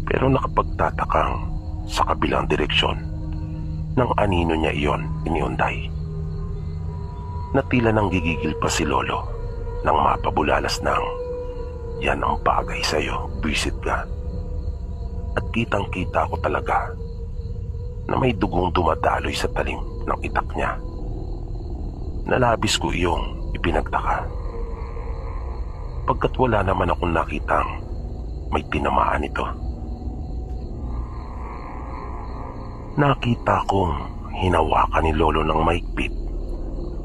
Pero nakapagtatakang sa kabilang direksyon ng anino niya iyon iniunday. Na tila nang gigigil pa si Lolo nang mapabulalas ng, "Yan ang bagay sa'yo, visit ka." At kitang-kita ko talaga na may dugong dumadaloy sa talim ng itak niya. Nalabis ko iyong ipinagtaka. Pagkat wala naman akong nakitang may tinamaan ito. Nakita kong hinawakan ni Lolo ng maigpit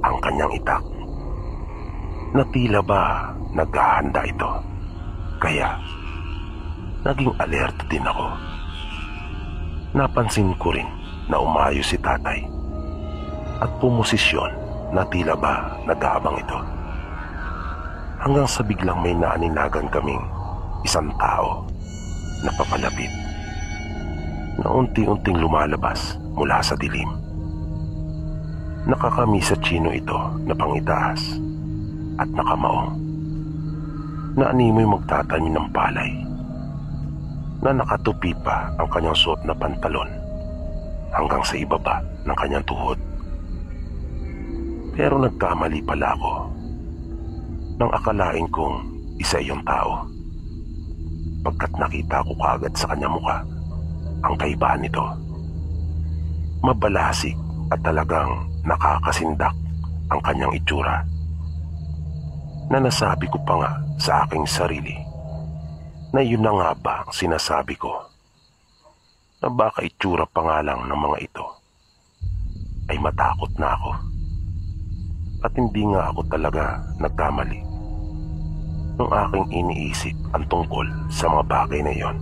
ang kanyang itak. Na tila ba naghahanda ito. Kaya naging alerto din ako. Napansin ko rin na umayos si tatay at pumosisyon na tila ba nag-aabang ito. Hanggang sa biglang may naaninagan kaming isang tao na papalapit na unti-unting lumalabas mula sa dilim. Nakakamisa chino ito na pangitaas at nakamaong na animoy magtatanim ng palay, na nakatupi pa ang kanyang suot na pantalon hanggang sa ibaba ng kanyang tuhod. Pero nagkamali pala ako nang akalain kong isa iyong tao, pagkat nakita ko kaagad sa kanyang mukha ang kaibahan nito. Mabalasik at talagang nakakasindak ang kanyang itsura, na nasabi ko pa nga sa aking sarili na yun na nga ba ang sinasabi ko, na baka itsura pa nga lang ng mga ito ay matakot na ako. At hindi nga ako talaga nagkamali nung aking iniisip ang tungkol sa mga bagay na iyon,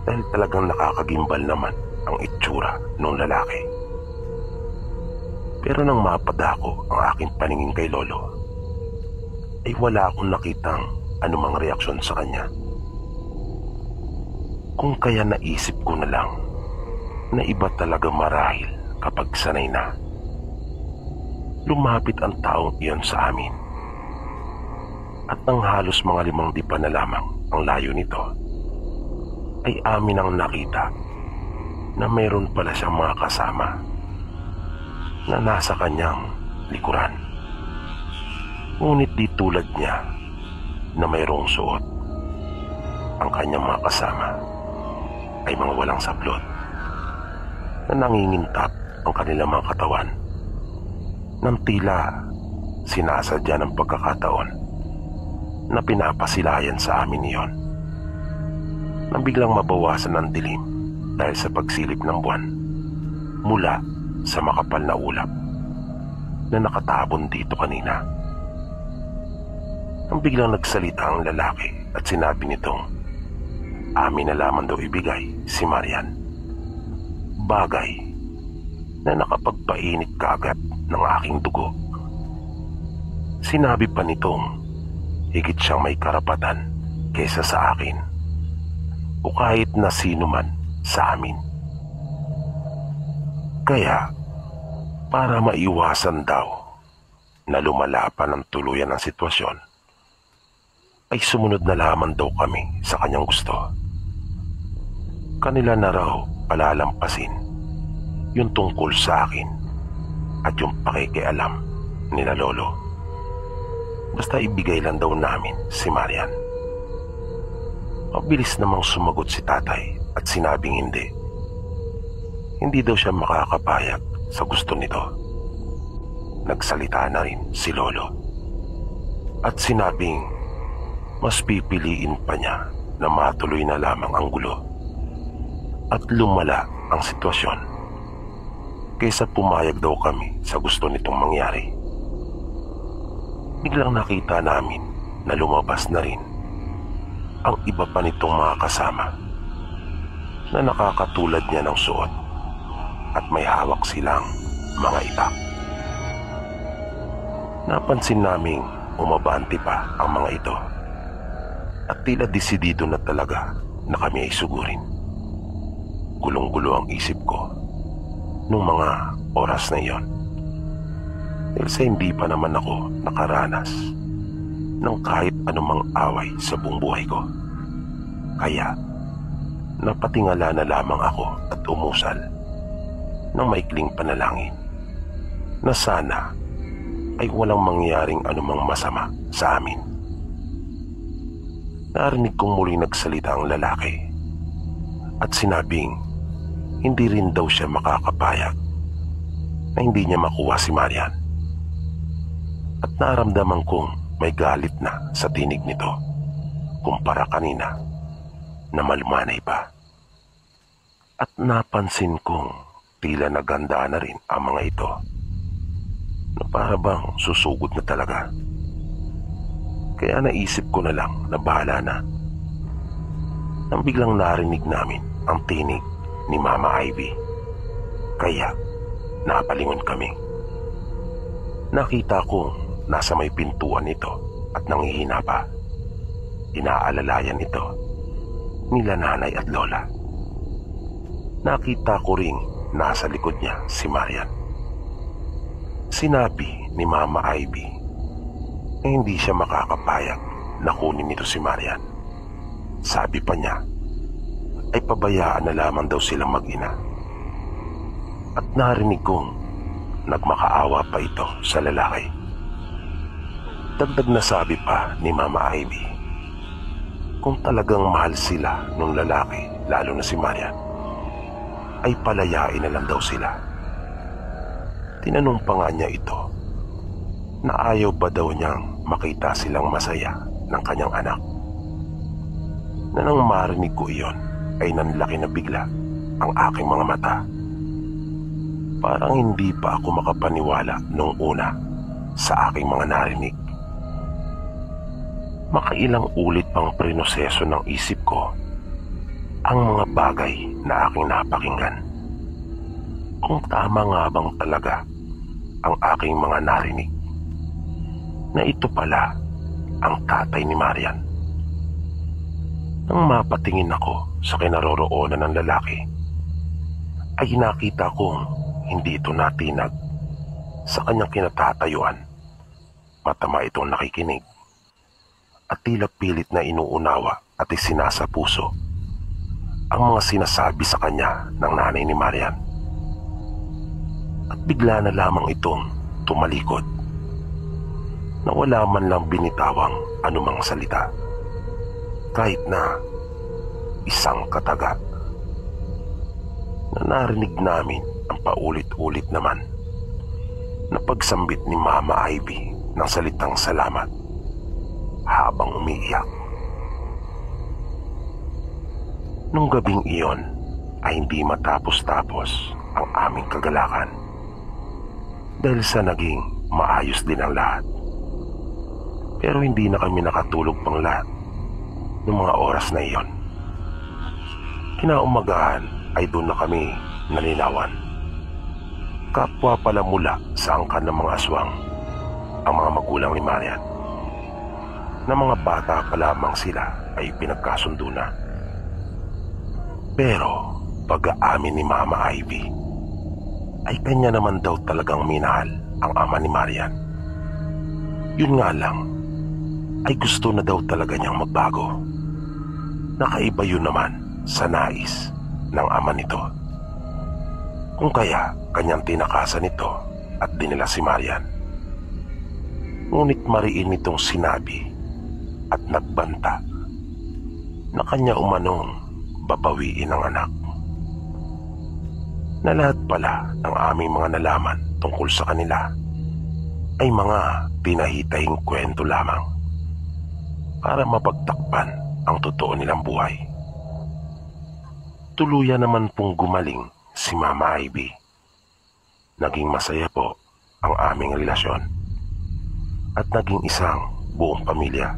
dahil talagang nakakagimbal naman ang itsura ng lalaki. Pero nang mapadako ang aking paningin kay Lolo, ay wala akong nakitang anumang reaksyon sa kanya. Kung kaya naisip ko na lang na iba talaga marahil kapag sanay na. Lumapit ang taong iyon sa amin, at nang halos mga 5 dipa na lamang ang layo nito, ay amin ang nakita na mayroon pala siyang mga kasama na nasa kanyang likuran. Ngunit di tulad niya na mayroong suot. Ang kanyang mga kasama ay mga walang sablot na nangingintap ang kanilang mga katawan nang tila sinasadya ng pagkakataon na pinapasilayan sa amin iyon, nang biglang mabawasan ng dilim dahil sa pagsilip ng buwan mula sa makapal na ulap na nakatabon dito kanina. Nang biglang nagsalita ang lalaki at sinabi nitong amin na lamang daw ibigay si Marian, bagay na nakapagpainit kaagad ng aking dugo. Sinabi pa nitong higit siyang may karapatan kaysa sa akin o kahit na sino man sa amin. Kaya para maiwasan daw na lumala pa ng tuluyan ang sitwasyon, ay sumunod na lamang daw kami sa kanyang gusto. Kanila na raw palalampasin yung tungkol sa akin at yung pakikialam nila Lolo. Basta ibigay lang daw namin si Marian. Mabilis namang sumagot si tatay at sinabing hindi. Hindi daw siya makakapayag sa gusto nito. Nagsalita na rin si Lolo at sinabing mas pipiliin pa niya na matuloy na lamang ang gulo at lumala ang sitwasyon kaysa pumayag daw kami sa gusto nitong mangyari. Biglang nakita namin na lumabas na rin ang iba pa nitong mga kasama na nakakatulad niya ng suot at may hawak silang mga itak. Napansin naming umabante pa ang mga ito at tila desidido na talaga na kami ay sugurin. Gulong-gulo ang isip ko nung mga oras na iyon dahil sa hindi pa naman ako nakaranas ng kahit anumang away sa buong buhay ko. Kaya napatingala na lamang ako at umusal ng maikling panalangin na sana ay walang mangyaring anumang masama sa amin. Narinig kong muling nagsalita ang lalaki at sinabing hindi rin daw siya makakapayag na hindi niya makuha si Marian. At naramdaman kong may galit na sa tinig nito kumpara kanina na malumanay pa. At napansin kong tila naganda na rin ang mga ito na para bang susugod na talaga. Kaya naisip ko na lang na bahala na. Nang biglang narinig namin ang tinig ni Mama Ivy. Kaya napalingon kami. Nakita kong nasa may pintuan ito at nanghihina pa. Inaalalayan ito nila nanay at lola. Nakita ko ring nasa likod niya si Marian. Sinabi ni Mama Ivy na hindi siya makakapayag na kunin nito si Marian. Sabi pa niya ay pabayaan na lamang daw silang mag-ina. At narinig kong nagmakaawa pa ito sa lalaki. Dagdag na sabi pa ni Mama Ivy kung talagang mahal sila nung lalaki, lalo na si Marian, ay palayain na lang daw sila. Tinanong pa nga niya ito na ayaw ba daw niyang makita silang masaya ng kanyang anak. Na nang marinig ko iyon ay nanlaki na bigla ang aking mga mata. Parang hindi pa ako makapaniwala nung una sa aking mga narinig. Makailang ulit pang prinoseso ng isip ko ang mga bagay na aking napakinggan. Kung tama nga bang talaga ang aking mga narinig na ito pala ang tatay ni Marian. Nang mapatingin ako sa kinaroroonan ng lalaki, ay nakita kong hindi ito natinag sa kanyang kinatatayuan. Matama itong nakikinig at tila pilit na inuunawa at isinasa puso ang mga sinasabi sa kanya ng nanay ni Marian. At bigla na lamang itong tumalikod na wala man lang binitawang anumang salita, kahit na isang kataga. Na narinig namin ang paulit-ulit naman na pagsambit ni Mama Ivy ng salitang salamat habang umiiyak. Nung gabing iyon ay hindi matapos-tapos ang aming kagalakan dahil sa naging maayos din ang lahat. Pero hindi na kami nakatulog pang lahat ng mga oras na iyon. Kinaumagahan ay doon na kami nalinawan. Kapwa pala mula sa angkan ng mga aswang ang mga magulang ni Marian. Na mga bata pa lamang sila ay pinagkasundo na. Pero pag-aamin ni Mama Ivy ay kanya naman daw talagang minahal ang ama ni Marian. Yun nga lang ay gusto na daw talaga niyang magbago. Nakaiba yun naman sa nais ng ama nito. Kung kaya kanyang tinakasan ito at dinala si Marian. Ngunit mariin nitong sinabi at nagbanta na kanya umanong babawiin ang anak. Na lahat pala ng aming mga nalaman tungkol sa kanila ay mga pinahitahing kwento lamang para mapagtakpan ang totoo nilang buhay. Tuluyan naman pong gumaling si Mama Ivy Naging masaya po ang aming relasyon at naging isang buong pamilya.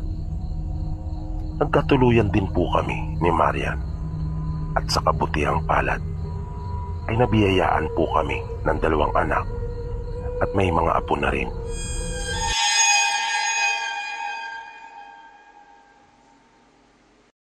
Nagkatuluyan din po kami ni Marian at sa kabutihang palad ay nabiyayaan po kami ng 2 anak at may mga apo na rin.